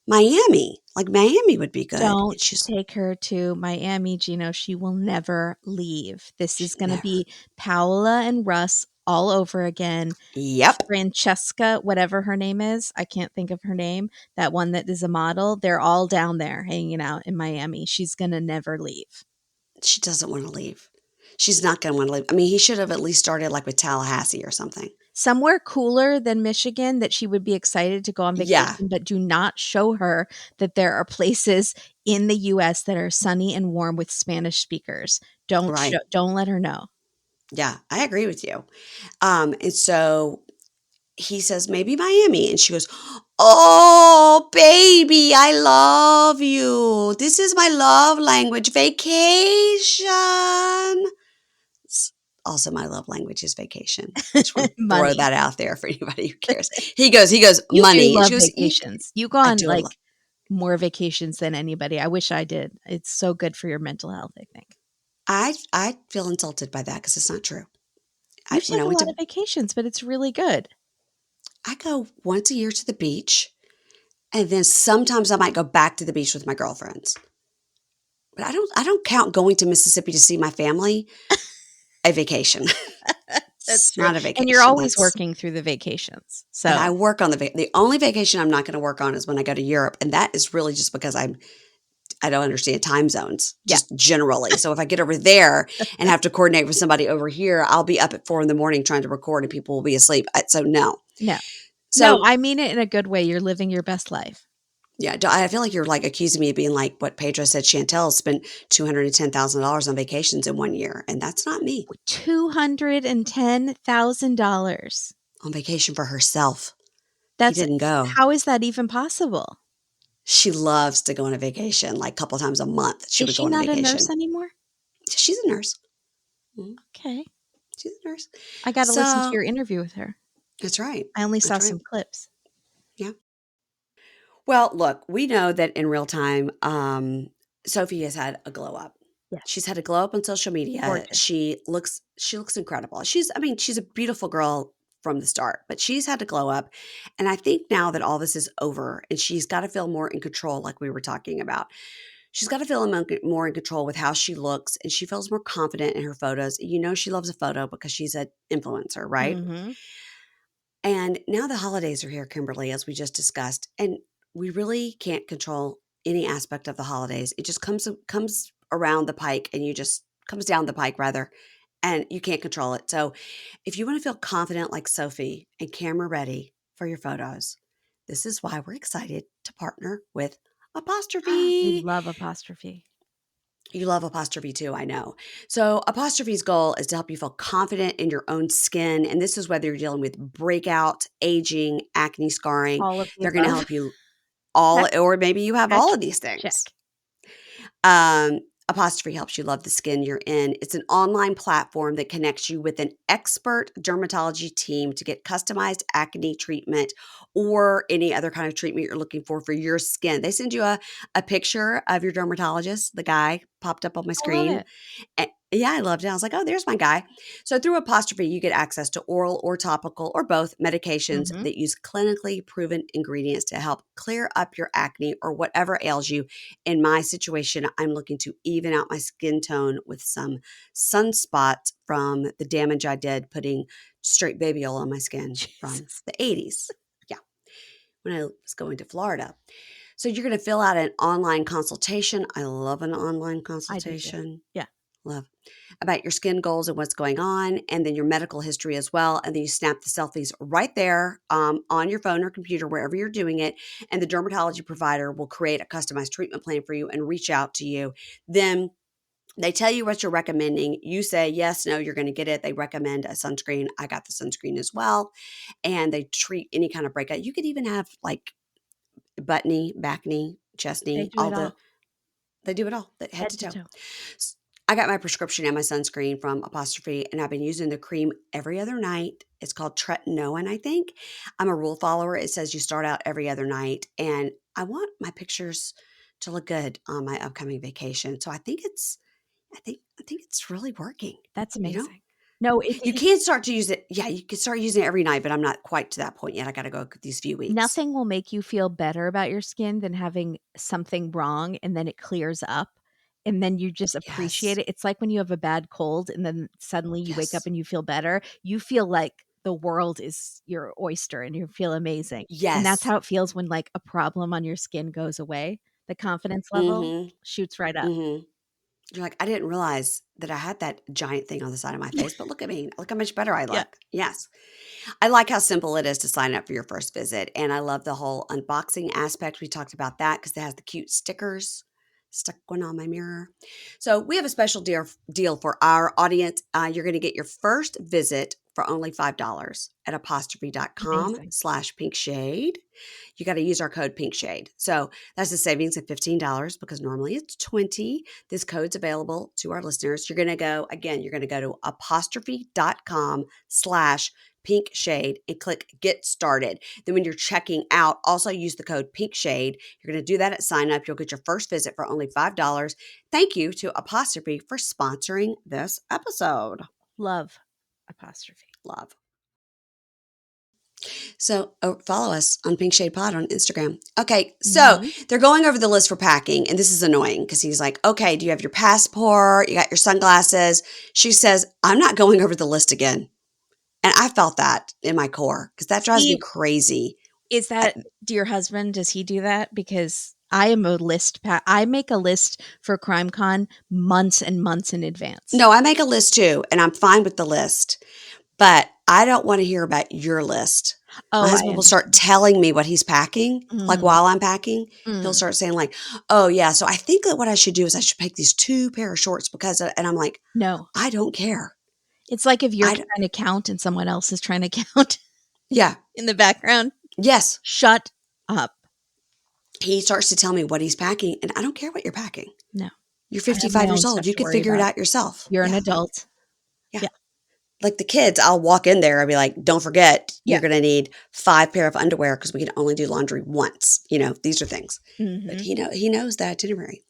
Miami? Like Miami would be good. And Don't she's, take her to Miami, Gino. She will never leave. This is going to never. be Paola and Russ all over again. Yep. Francesca, whatever her name is, I can't think of her name, that one that is a model, they're all down there hanging out in Miami. She's going to never leave. She doesn't want to leave. She's not going to want to leave. I mean, he should have at least started like with Tallahassee or something. Somewhere cooler than Michigan that she would be excited to go on Yeah. vacation, but do not show her that there are places in the US that are sunny and warm with Spanish speakers. Right. Don't let her know. Yeah. I agree with you. And so he says, maybe Miami. And she goes, oh, baby, I love you. This is my love language, vacation. Also, my love language is vacation. Just want to throw Money. that out there for anybody who cares. He goes, You do money. And she love goes, vacations. You go I on do. like more vacations than anybody. I wish I did. It's so good for your mental health, I think. I feel insulted by that because it's not true. You When take I a went lot to, of vacations, but it's really good. I go once a year to the beach, and then sometimes I might go back to the beach with my girlfriends. But I don't count going to Mississippi to see my family a vacation. That's It's true. not a And you're vacation. always working through the vacations. And I So work on the only vacation I'm not going to work on is when I go to Europe, and that is really just because I don't understand time zones, yeah. just generally. So if I get over there and have to coordinate with somebody over here, I'll be up at 4 a.m. trying to record, and people will be asleep. So no. No. No, So I mean it in a good way. You're living your best life. yeah, I feel like you're like accusing me of being like what Pedro said. Chantel spent $210,000 on vacations in 1 year, and that's not me. $210,000. On vacation for herself. He That's didn't go. how is that even possible? She loves to go on a vacation, like a couple times a month. She Is would go she on a not a nurse vacation. anymore? She's a nurse. Mhm. Okay. She's a nurse. I got to listen to So your interview with her. that's right. I only saw That's right. some clips. Yeah. Well, look, we know that in real time, Sophie has had a glow up. Yes. She's had a glow up on social media. Gorgeous. She looks incredible. She's a beautiful girl from the start, but she's had a glow up. And I think now that all this is over and she's got to feel more in control, like we were talking about, she's got to feel more in control with how she looks, and she feels more confident in her photos. She loves a photo because she's an influencer, right? Mm-hmm. And now the holidays are here, Kimberly, as we just discussed, and we really can't control any aspect of the holidays. It just comes around the pike, and you just comes down the pike rather, and you can't control it. So, if you want to feel confident like Sophie and camera ready for your photos, this is why we're excited to partner with We Apostrophe. love apostrophe. You love Apostrophe too, I know. So Apostrophe's goal is to help you feel confident in your own skin. And this is whether you're dealing with breakout, aging, acne, scarring. All of the They're going to above. help you all, Check, or maybe you have check, all of these check. things. Apostrophe helps you love the skin you're in. It's an online platform that connects you with an expert dermatology team to get customized acne treatment or any other kind of treatment you're looking for your skin. They send you a picture of your dermatologist. The guy popped up on my I love screen. it. Yeah, I loved it. I was like, oh, there's my guy. So through Apostrophe, you get access to oral or topical or both medications Mm-hmm. that use clinically proven ingredients to help clear up your acne or whatever ails you. In my situation, I'm looking to even out my skin tone with some sunspots from the damage I did putting straight baby oil on my skin from Jesus. the 80s. Yeah, when I was going to Florida. So you're going to fill out an online consultation. I love an online I do too. consultation. Yeah. Love about your skin goals and what's going on, and then your medical history as well. And then you snap the selfies right there on your phone or computer, wherever you're doing it. And the dermatology provider will create a customized treatment plan for you and reach out to you. Then They tell you what you're recommending. You say, yes, no, you're going to get it. They recommend a sunscreen. I got the sunscreen as well. And they treat any kind of breakout. You could even have like butt knee, back knee, chest They knee, do it all, they do it all, head head to to toe. toe. I got my prescription and my sunscreen from Apostrophe, and I've been using the cream every other night. It's called tretinoin, I think. I'm a rule follower. It says you start out every other night, and I want my pictures to look good on my upcoming vacation. So I think it's really working. That's You know, amazing. No, you can start to use it. Yeah, you can start using it every night, but I'm not quite to that point yet. I got to go these few weeks. nothing will make you feel better about your skin than having something wrong and then it clears up and then you just appreciate Yes, it. It's like when you have a bad cold and then suddenly you wake up yes, and you feel better. You feel like the world is your oyster and you feel amazing. And that's yes. how it feels when like a problem on your skin goes away. The confidence level Mm-hmm. shoots right up. Mm-hmm. You're like, I didn't realize that I had that giant thing on the side of my Yeah. face, but look at me. Look how much better I Yeah. look. Yes. I like how simple it is to sign up for your first visit. And I love the whole unboxing aspect. We talked about that because it has the cute stickers stuck one on my mirror. So we have a special deal for our audience. You're going to get your first visit for only $5 at apostrophe.com Amazing. slash pink shade. You got to use our code pink shade. So that's a savings of $15 because normally it's 20. This code's available to our listeners. You're going to go, again, you're going to go to apostrophe.com slash pink shade and click get started. Then when you're checking out, also use the code pink shade. You're going to do that at sign up. You'll get your first visit for only $5. Thank you to Apostrophe for sponsoring this episode. Love apostrophe. Love. So follow us on Pink Shade Pod on Instagram. Okay, so they're going over the list for packing, and this is annoying because he's like, okay, do you have your passport? You got your sunglasses? She says, I'm not going over the list again. And I felt that in my core because that drives me See, crazy. is that do your husband? Does he do that? Because I am a list. I make a list for CrimeCon months and months in advance. No, I make a list too, and I'm fine with the list. But I don't want to hear about your list. My Oh, I husband will start telling me what he's packing. Like understand. while I'm packing, he'll Mm. start saying like, oh yeah, so I think that what I should do is I should pick these 2 pair of shorts because, and I'm like, No, I don't care. it's like if you're I, trying to count and someone else is trying to count yeah, in the background. yes. Shut up. He starts to tell me what he's packing and I don't care what you're packing. No, You're I have my 55 own years old. stuff You to could worry figure it about. out yourself. You're an Yeah. adult. Yeah. Yeah. Like the kids, I'll walk in there and be like, don't forget, Yeah. you're going to need 5 pair of underwear because we can only do laundry once. You know, these are things. But Mhm. he knows that itinerary.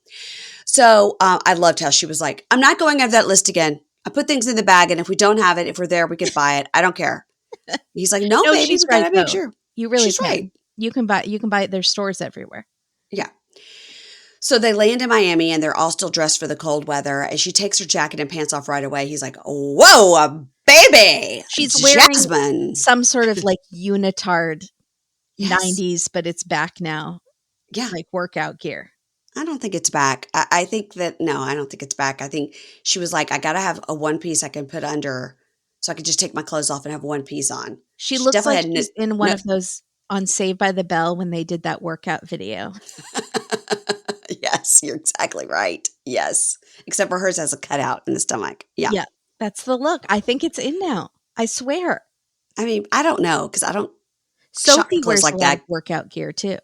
So I loved how she was like, I'm not going over that list again. I put things in the bag and if we don't have it, if we're there, we could buy it. I don't care. He's like, no, No, baby, she's we got right to make though. sure. You really She's right. can. You can buy it. There's stores everywhere. Yeah. So they land in Miami and they're all still dressed for the cold weather. And she takes her jacket and pants off right away. He's like, whoa, baby, She's wearing Jasmine. some sort of like unitard Yes. 90s, but it's back now, Yeah. like workout gear. I don't think it's back. I think that, no, I don't think it's back. I think she was like, I got to have a one piece I can put under so I could just take my clothes off and have one piece on. She She looks definitely like had she's in one no. of those on Saved by the Bell when they did that workout video. Yes, you're exactly right. Yes. Except for hers has a cutout in the stomach. Yeah. Yeah, that's the look. I think it's in now. I swear. I mean, I don't know because I don't shop for Sophie clothes wears a like lot of that. workout gear too.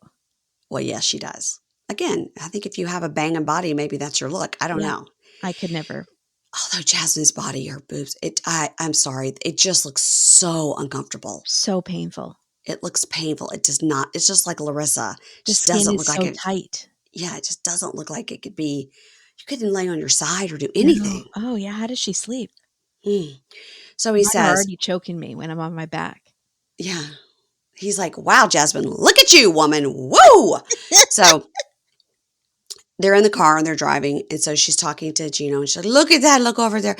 Well, yes, she does. Again, I think if you have a banging body, maybe that's your look. I don't Yeah, know. I could never. Although Jasmine's body, her boobs, I'm sorry. It just looks so uncomfortable. So painful. It looks painful. It does not. It's just like Larissa. It The just skin doesn't is look like so it. tight. Yeah, it just doesn't look like it could be. You couldn't lay on your side or do No. anything. Oh yeah, how does she sleep? Mm. So he Mine are says, already choking me when I'm on my back. yeah. He's like, wow, Jasmine, look at you, woman. Whoa. So they're in the car and they're driving. And so she's talking to Gino and she's like, look at that. Look over there.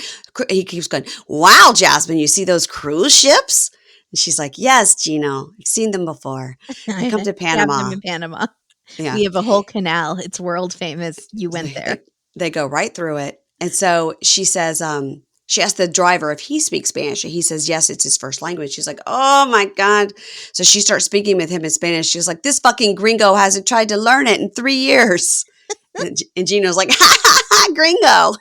He keeps going, wow, Jasmine, you see those cruise ships? And she's like, yes, Gino, I've seen them before. They come to We have them Panama. in Panama. Yeah. We have a whole canal. It's world famous. You went They, there. they, they go right through it. And so she says, she asked the driver if he speaks Spanish. And he says, yes, it's his first language. She's like, oh my God. So she starts speaking with him in Spanish. She was like, this fucking gringo hasn't tried to learn it in 3 years. And Gino's like, ha ha ha, Gringo.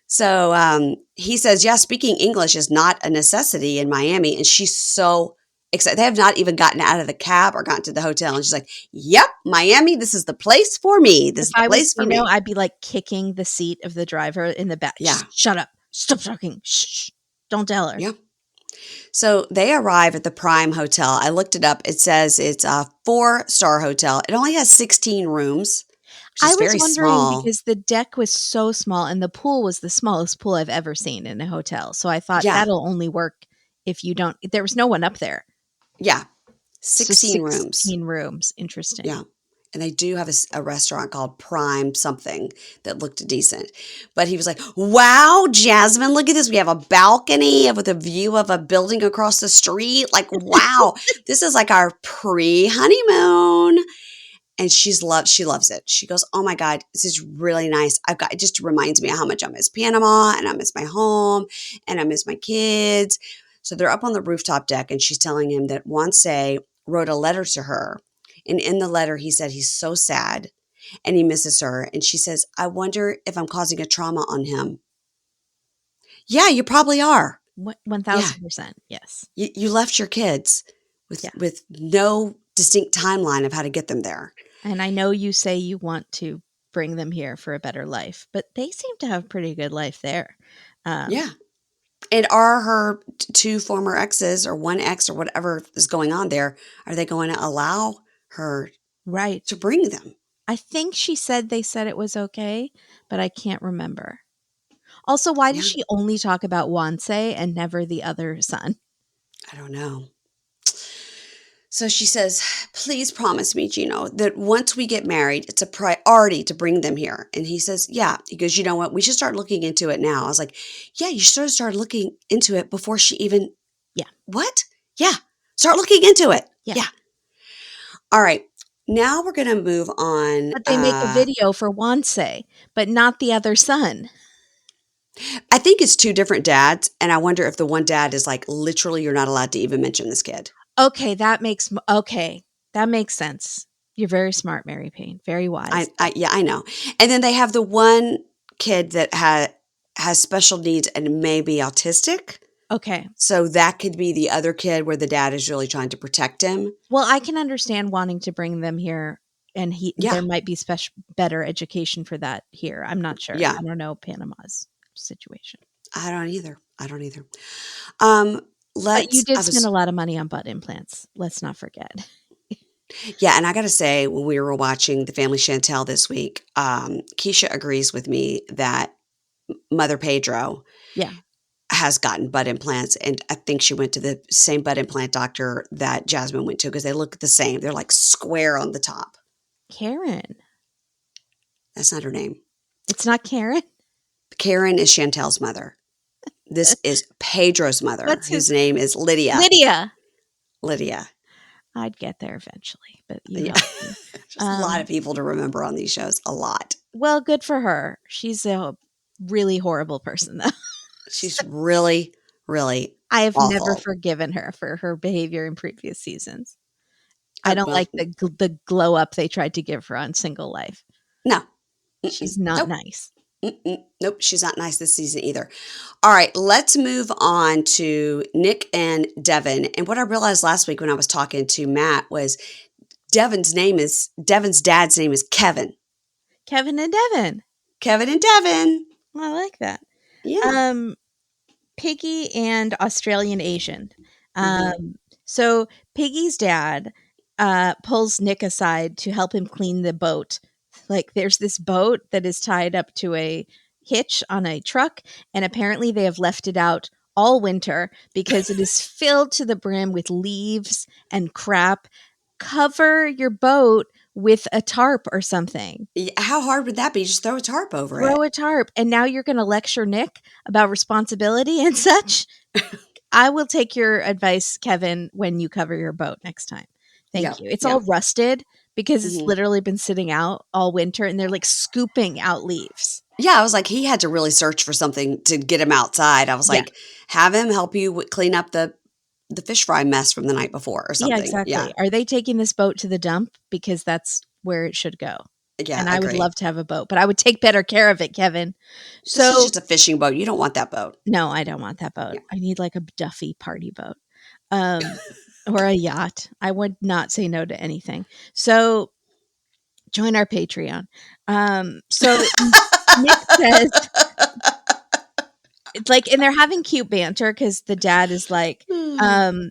So he says, yeah, speaking English is not a necessity in Miami. And she's so excited. They have not even gotten out of the cab or gotten to the hotel. And she's like, yep, Miami, this is the place for me. This If is the I was place for Gino, me. I'd be like kicking the seat of the driver in the back. Yeah. Shut up. Stop talking. Shh. Don't tell her. Yeah. So they arrive at the Prime Hotel. I looked it up. It says it's a 4-star hotel. It only has 16 rooms, which I is was very wondering small. because the deck was so small and the pool was the smallest pool I've ever seen in a hotel. So I thought Yeah. that'll only work if you don't. There was no one up there. Yeah. So 16 rooms. 16 rooms. Interesting. Yeah. And they do have a restaurant called Prime something that looked decent. But he was like, wow, Jasmine, look at this. We have a balcony with a view of a building across the street. Like, wow, this is like our pre-honeymoon. And she loves it. She goes, oh my God, this is really nice. It just reminds me of how much I miss Panama and I miss my home and I miss my kids. So they're up on the rooftop deck and she's telling him that Fiance wrote a letter to her. And in the letter, he said he's so sad and he misses her. And she says, I wonder if I'm causing a trauma on him. Yeah, you probably are. 1000%. Yes. You left your kids Yeah. with no distinct timeline of how to get them there. And I know you say you want to bring them here for a better life, but they seem to have a pretty good life there. Yeah. And are her 2 former exes or one ex or whatever is going on there, are they going to allow her Right. to bring them? I think they said it was okay, but I can't remember. Also, why does Yeah, she only talk about Fiance and never the other son? I don't know. So she says, please promise me, Gino, that once we get married, it's a priority to bring them here. And he says, yeah. He goes, you know what? We should start looking into it now. I was like, yeah, you should have started looking into it before she even. Yeah. What? Yeah. Start looking into it. Yeah. Yeah. All right. Now we're going to move on. But they make a video for Fiance, but not the other son. I think it's 2 different dads. And I wonder if the one dad is like, literally, you're not allowed to even mention this kid. Okay, that makes sense. You're very smart, Mary Payne. Very wise. Yeah, I know. And then they have the one kid that has special needs and may be autistic. Okay. So that could be the other kid where the dad is really trying to protect him. Well, I can understand wanting to bring them here, and Yeah. there might be better education for that here. I'm not sure. Yeah. I don't know Panama's situation. I don't either. But you did spend a lot of money on butt implants. Let's not forget. Yeah, and I got to say, when we were watching The Family Chantel this week, Keisha agrees with me that Mother Pedro Yeah. has gotten butt implants, and I think she went to the same butt implant doctor that Jasmine went to because they look the same. They're like square on the top. Karen. That's not her name. It's not Karen? Karen is Chantel's mother. This is Pedro's mother, whose name is Lydia. Lydia. I'd get there eventually, but Yeah. There's a lot of people to remember on these shows. A lot. Well, good for her. She's a really horrible person, though. She's really, really I have awful. never forgiven her for her behavior in previous seasons. I don't like the glow up they tried to give her on Single Life. No. She's not nice. Nope, she's not nice this season either. All right, let's move on to Nick and Devin. And what I realized last week when I was talking to Matt was Devin's dad's name is Kevin. Kevin and Devin. Kevin and Devin. I like that. Yeah. Piggy and Australian Asian. So Piggy's dad pulls Nick aside to help him clean the boat. Like there's this boat that is tied up to a hitch on a truck, and apparently they have left it out all winter because it is filled to the brim with leaves and crap. Cover your boat with a tarp or something. How hard would that be? Just throw a tarp over it. Throw a tarp. And now you're going to lecture Nick about responsibility and such? I will take your advice, Kevin, when you cover your boat next time. Thank you. It's all rusted because it's literally been sitting out all winter, and they're like scooping out leaves. Yeah, I was like, he had to really search for something to get him outside. I was like, have him help you clean up the fish fry mess from the night before or something. Yeah, exactly. Are they taking this boat to the dump? Because that's where it should go. Yeah, And I I would agree. love to have a boat, but I would take better care of it, Kevin. This is So just a fishing boat. You don't want that boat. no, I don't want that boat. Yeah. I need like a Duffy party boat, um, or a yacht. I would not say no to anything. So join our Patreon. So Nick says, it's like, and they're having cute banter because the dad is like,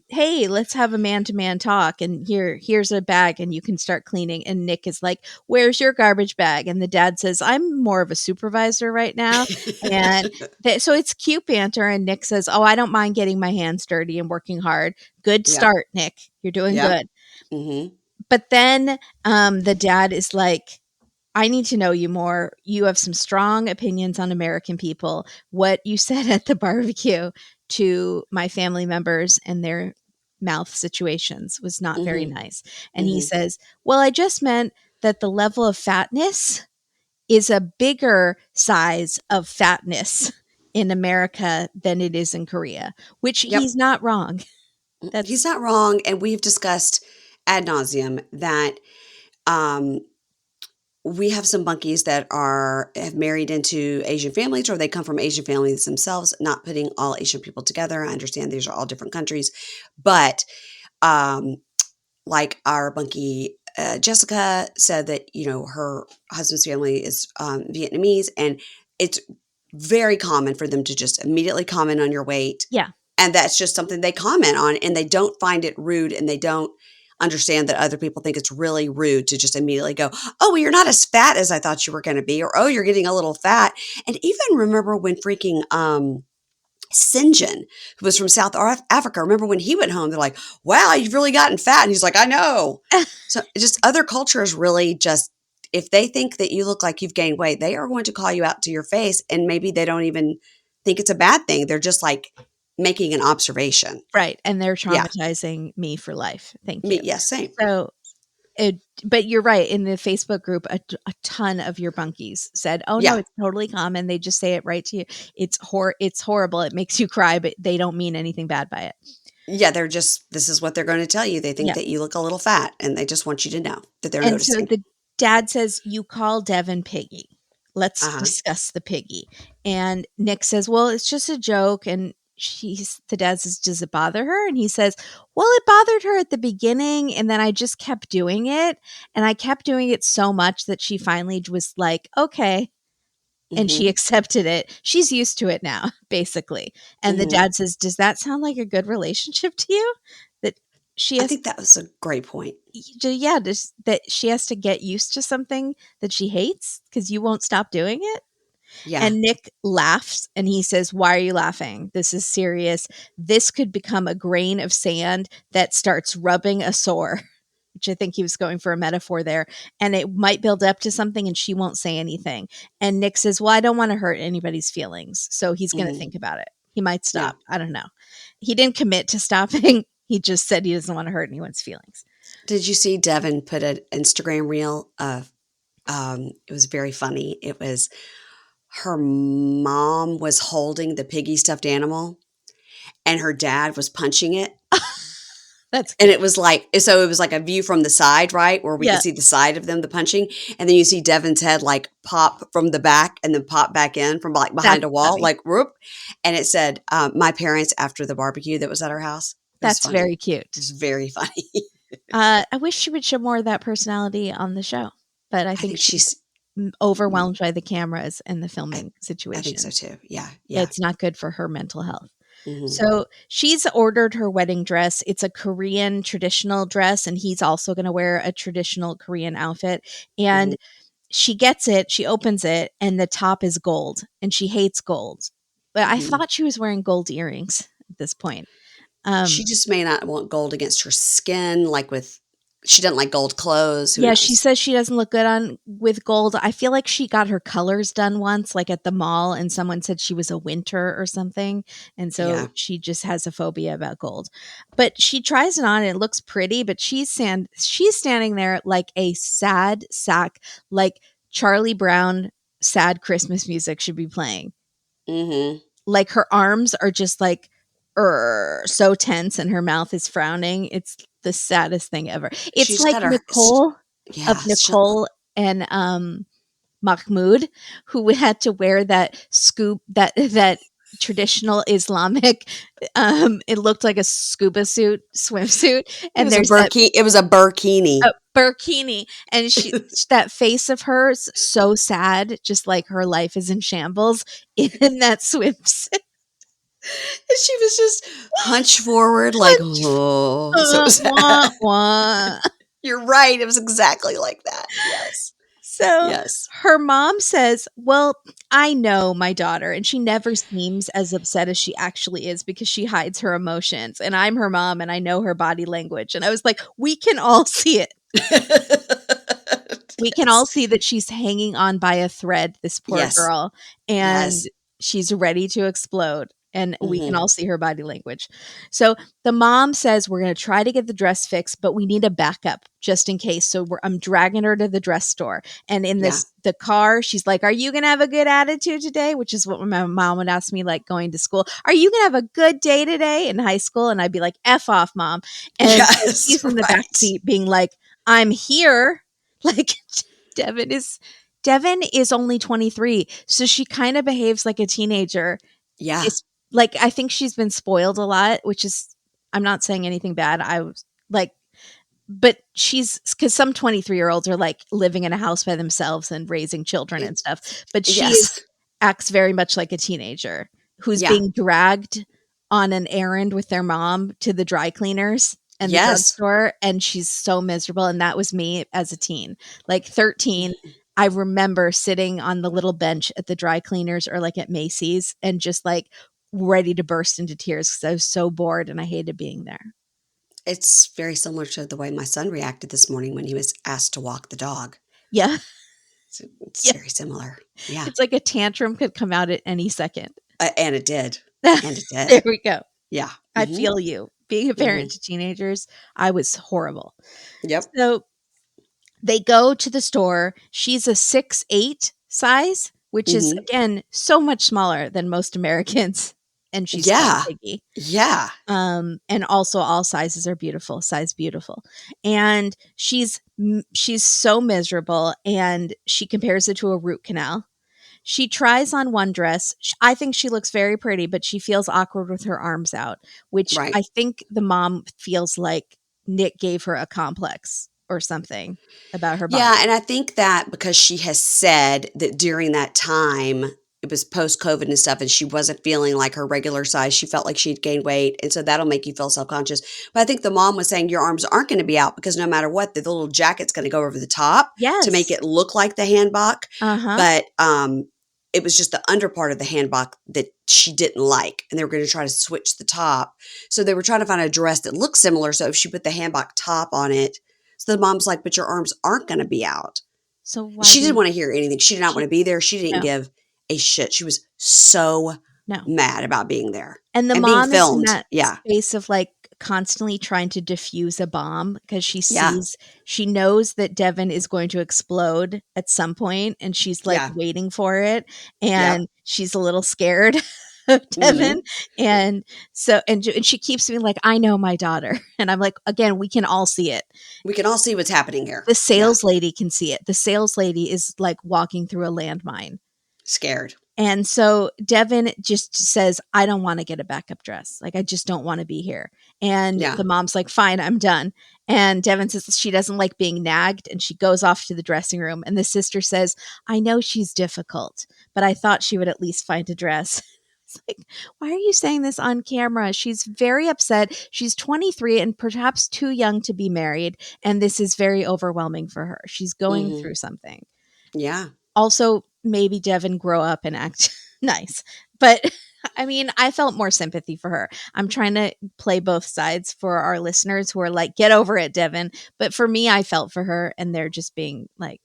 hey, let's have a man-to-man talk, and here's a bag and you can start cleaning. And Nick is like, where's your garbage bag? And the dad says, I'm more of a supervisor right now. And so it's cute banter, and Nick says, oh, I don't mind getting my hands dirty and working hard. Good Yep. start, Nick. You're doing Yep. good. Mm-hmm. But then the dad is like, I need to know you more. You have some strong opinions on American people. What you said at the barbecue to my family members and their mouth situations was not very Mm-hmm. nice. And he Mm-hmm. says, well, I just meant that the level of fatness is a bigger size of fatness in America than it is in Korea, which Yep. he's not wrong. He's That's not wrong. And we've discussed ad nauseum that um, we have some bunkies that have married into Asian families, or they come from Asian families themselves, not putting all Asian people together. I understand these are all different countries, but um, like our bunkie Jessica said that, her husband's family is Vietnamese, and it's very common for them to just immediately comment on your weight. yeah. And that's just something they comment on, and they don't find it rude, and they don't understand that other people think it's really rude to just immediately go, oh, well, you're not as fat as I thought you were going to be, or, oh, you're getting a little fat. And even remember when freaking Sinjin, who was from South Africa, remember when he went home, they're like, wow, you've really gotten fat. And he's like, I know. So just other cultures really just, if they think that you look like you've gained weight, they are going to call you out to your face. And maybe they don't even think it's a bad thing. They're just like making an observation. Right. And they're Yeah. traumatizing me for life. Thank you. Me, yes, same. So but you're right. In the Facebook group, a ton of your bunkies said, "Oh no, Yeah. it's totally common. They just say it right to you. It's horrible. It makes you cry, but they don't mean anything bad by it." Yeah. This is what they're going to tell you. They think Yeah. that you look a little fat, and they just want you to know that they're And so noticing. the dad says, "You call Devin Piggy. Let's Uh huh. discuss the Piggy." And Nick says, "Well, it's just a joke." And the dad says, "Does it bother her?" And he says, "Well, it bothered her at the beginning, and then I just kept doing it, and I kept doing it so much that she finally was like, okay." And she Mm-hmm. accepted it. She's used to it now, basically. And the Mm-hmm. dad says, "Does that sound like a good relationship to you? That she I has, think that was a great point. yeah, that she has to get used to something that she hates because you won't stop doing it?" Yeah. And Nick laughs and he says, "Why are you laughing? This is serious. This could become a grain of sand that starts rubbing a sore," which I think he was going for a metaphor there. "And it might build up to something and she won't say anything." And Nick says, "Well, I don't want to hurt anybody's feelings." So he's going to Mm-hmm. think about it. He might Yeah. stop. I don't know. He didn't commit to stopping. He just said he doesn't want to hurt anyone's feelings. Did you see Devin put an Instagram reel of it was very funny. It was her mom was holding the piggy stuffed animal, and her dad was punching it. That's And cute. it was like, so it was like a view from the side, right? Where we could Yeah, see the side of them, the punching. And then you see Devin's head like pop from the back and then pop back in from like behind that's a wall, funny. like whoop. And it said, my parents after the barbecue that was at our house. It was That's funny. very It cute. was very funny. I wish she would show more of that personality on the show, but I I think think she's she's, overwhelmed by the cameras and the I, filming I think so situations. too. Yeah. Yeah. It's not good for her mental health. Hmm. So she's ordered her wedding dress. It's a Korean traditional dress, and he's also going to wear a traditional Korean outfit. Hmm. And she gets it, she opens it, and the top is gold, and she hates gold. But I Hmm. thought she was wearing gold earrings at this point. She Um, just may not want gold against her skin, like she doesn't like gold clothes. Who Yeah, she knows? says she doesn't look good on with gold. I feel like she got her colors done once, like at the mall, and someone said she was a winter or something, and so Yeah. she just has a phobia about gold. But she tries it on, and it looks pretty, but she's standing there like a sad sack, like Charlie Brown sad Christmas music should be playing. Hmm. Like her arms are just like so tense and her mouth is frowning. It's the saddest thing ever. It's She's like got her, Nicole of yeah. Nicole and Mahmoud, who had to wear that traditional Islamic, it looked like a scuba suit swimsuit, It and was a there's that burkini. It was a burkini. burkini, and that face of hers so sad, just like her life is in shambles in that swimsuit. And she was just hunched forward, like, oh, so Wah, sad. wah. You're right. It was exactly like that. Yes. So Yes. her mom says, well, I know my daughter, and she never seems as upset as she actually is because she hides her emotions. And I'm her mom, and I know her body language. And I was like, we can all see it. We can Yes. all see that she's hanging on by a thread, this poor Yes. girl, and Yes. she's ready to explode. And we can Mm-hmm. all see her body language. So the mom says, we're going to try to get the dress fixed, but we need a backup just in case. So I'm dragging her to the dress store. And in Yeah. the car, she's like, are you going to have a good attitude today? Which is what my mom would ask me, like going to school. Are you going to have a good day today in high school? And I'd be like, F off, mom. And so Yes. she's in the back Right. seat being like, I'm here. Like Devin is only 23, so she kind of behaves like a teenager. Yeah. It's like I think she's been spoiled a lot, which is I'm not saying anything bad. I was like but she's because some 23-year-olds are like living in a house by themselves and raising children and stuff, but Yes. acts very much like a teenager who's Yeah. being dragged on an errand with their mom to the dry cleaners and the Yes. drugstore, and she's so miserable. And that was me as a teen, like 13. I remember sitting on the little bench at the dry cleaners or like at Macy's and just like ready to burst into tears because I was so bored and I hated being there. It's very similar to the way my son reacted this morning when he was asked to walk the dog. Yeah. It's Yeah. very similar. Yeah. It's like a tantrum could come out at any second. And it did. And it There did. we go. Yeah. I Mm-hmm. feel you. Being a Mm-hmm. parent to teenagers, I was horrible. Yep. So they go to the store. She's a 6'8" size, which is, Mm-hmm. again, so much smaller than most Americans. And she's called Yeah. Piggy. Yeah. And also all sizes are beautiful, size beautiful. And she's so miserable, and she compares it to a root canal. She tries on one dress. I think she looks very pretty, but she feels awkward with her arms out, which Right. I think the mom feels like Nick gave her a complex or something about her Yeah, body. and I think that because she has said that during that time, it was post-COVID and stuff, and she wasn't feeling like her regular size. She felt like she'd gained weight, and so that'll make you feel self-conscious. But I think the mom was saying your arms aren't going to be out because no matter what, the little jacket's going to go over the top to make Yes. it look like the handbag. Uh-huh. But it was just the under part of the handbag that she didn't like, and they were going to try to switch the top. So they were trying to find a dress that looked similar. So if she put the handbag top on it, so the mom's like, but your arms aren't going to be out. So why She do didn't you want to hear anything. She did not want she to be there. She didn't no, give a shit. She was so no. mad about being there And the and being mom is in filmed. that Yeah. space of like constantly trying to diffuse a bomb because Yeah. she knows that Devin is going to explode at some point, and she's like Yeah. waiting for it, Yep. and she's a little scared of Hmm. Devin. And so and she keeps being like, I know my daughter. And I'm like, again, we can all see it. We can all see what's happening here. The Yeah. sales lady can see it. The sales lady is like walking through a landmine. Scared. And so Devin just says, I don't want to get a backup dress. Like, I just don't want to be here. And Yeah. the mom's like, fine, I'm done. And Devin says she doesn't like being nagged, and she goes off to the dressing room. And the sister says, I know she's difficult, but I thought she would at least find a dress. It's like, why are you saying this on camera? She's very upset. She's 23 and perhaps too young to be married. And this is very overwhelming for her. She's going Hmm. through something. Yeah. Also, maybe Devin grow up and act nice. But I mean, I felt more sympathy for her. I'm trying to play both sides for our listeners who are like, get over it, Devin. But for me, I felt for her, and they're just being like,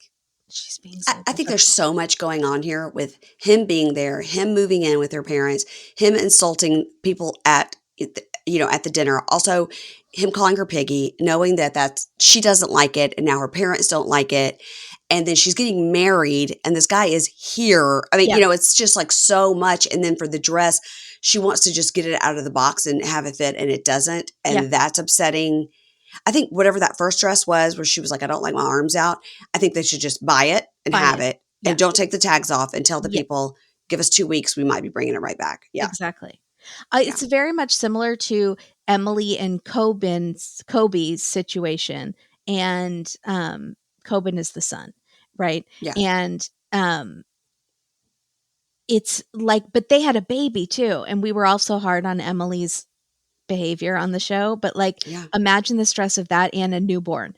she's being so I think there's difficult. so much going on here with him being there, him moving in with her parents, him insulting people at at the dinner. Also, him calling her Piggy, knowing that she doesn't like it, and now her parents don't like it. And then she's getting married, and this guy is here. I mean, Yeah. it's just like so much. And then for the dress, she wants to just get it out of the box and have it fit, and it doesn't. And Yeah. that's upsetting. I think whatever that first dress was, where she was like, I don't like my arms out, I think they should just buy it and Buy have it. it Yeah. and don't take the tags off and tell the Yeah. people, give us 2 weeks, we might be bringing it right back. Yeah. Exactly. It's very much similar to Emily and Kobe's situation, and Coben is the son, right? Yeah. And it's like, but they had a baby too, and we were also hard on Emily's behavior on the show, but like, Yeah. imagine the stress of that and a newborn.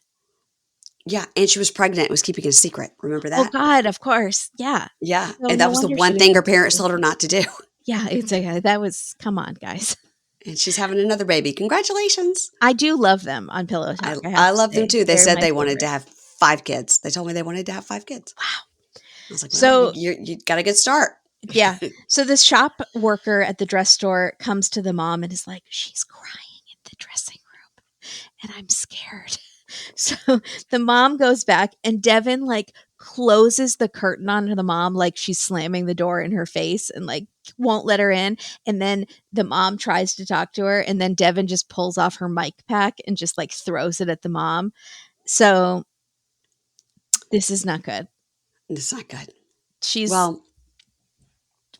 Yeah. And she was pregnant, was keeping it a secret. Remember Oh that? God, of course. Yeah. Yeah. So And no that was the wonder she one was thing her so parents crazy. told her not to do. Yeah, it's like, that was, come on, guys. And she's having another baby. Congratulations. I do love them on Pillow Talk. I have I to love them say, too. They they're said my they wanted favorite. to have 5 kids. They told me they wanted to have 5 kids. Wow. I was like, well, So you got a good start. yeah. So this shop worker at the dress store comes to the mom and is like, she's crying in the dressing room and I'm scared. So the mom goes back and Devin like closes the curtain on the mom like she's slamming the door in her face and like won't let her in. And then the mom tries to talk to her and then Devin just pulls off her mic pack and just like throws it at the mom. So this is not good. It's not good. She's Well,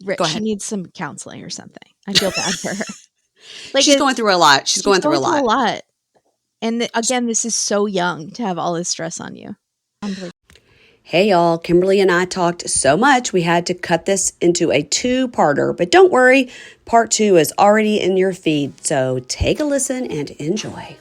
go she ahead. needs some counseling or something. I feel bad for her. Like She's going through a lot. She's going through a lot. And again, this is so young to have all this stress on you. Unbelievable. Hey y'all, Kimberly and I talked so much we had to cut this into a 2-parter, but don't worry, part 2 is already in your feed, so take a listen and enjoy.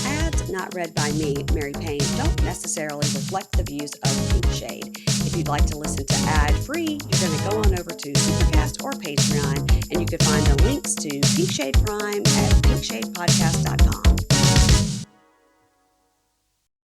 Ads not read by me, Mary Payne, don't necessarily reflect the views of Pink Shade. If you'd like to listen to ad-free, you're going to go on over to Supercast or Patreon, and you can find the links to Pink Shade Prime at pinkshadepodcast.com.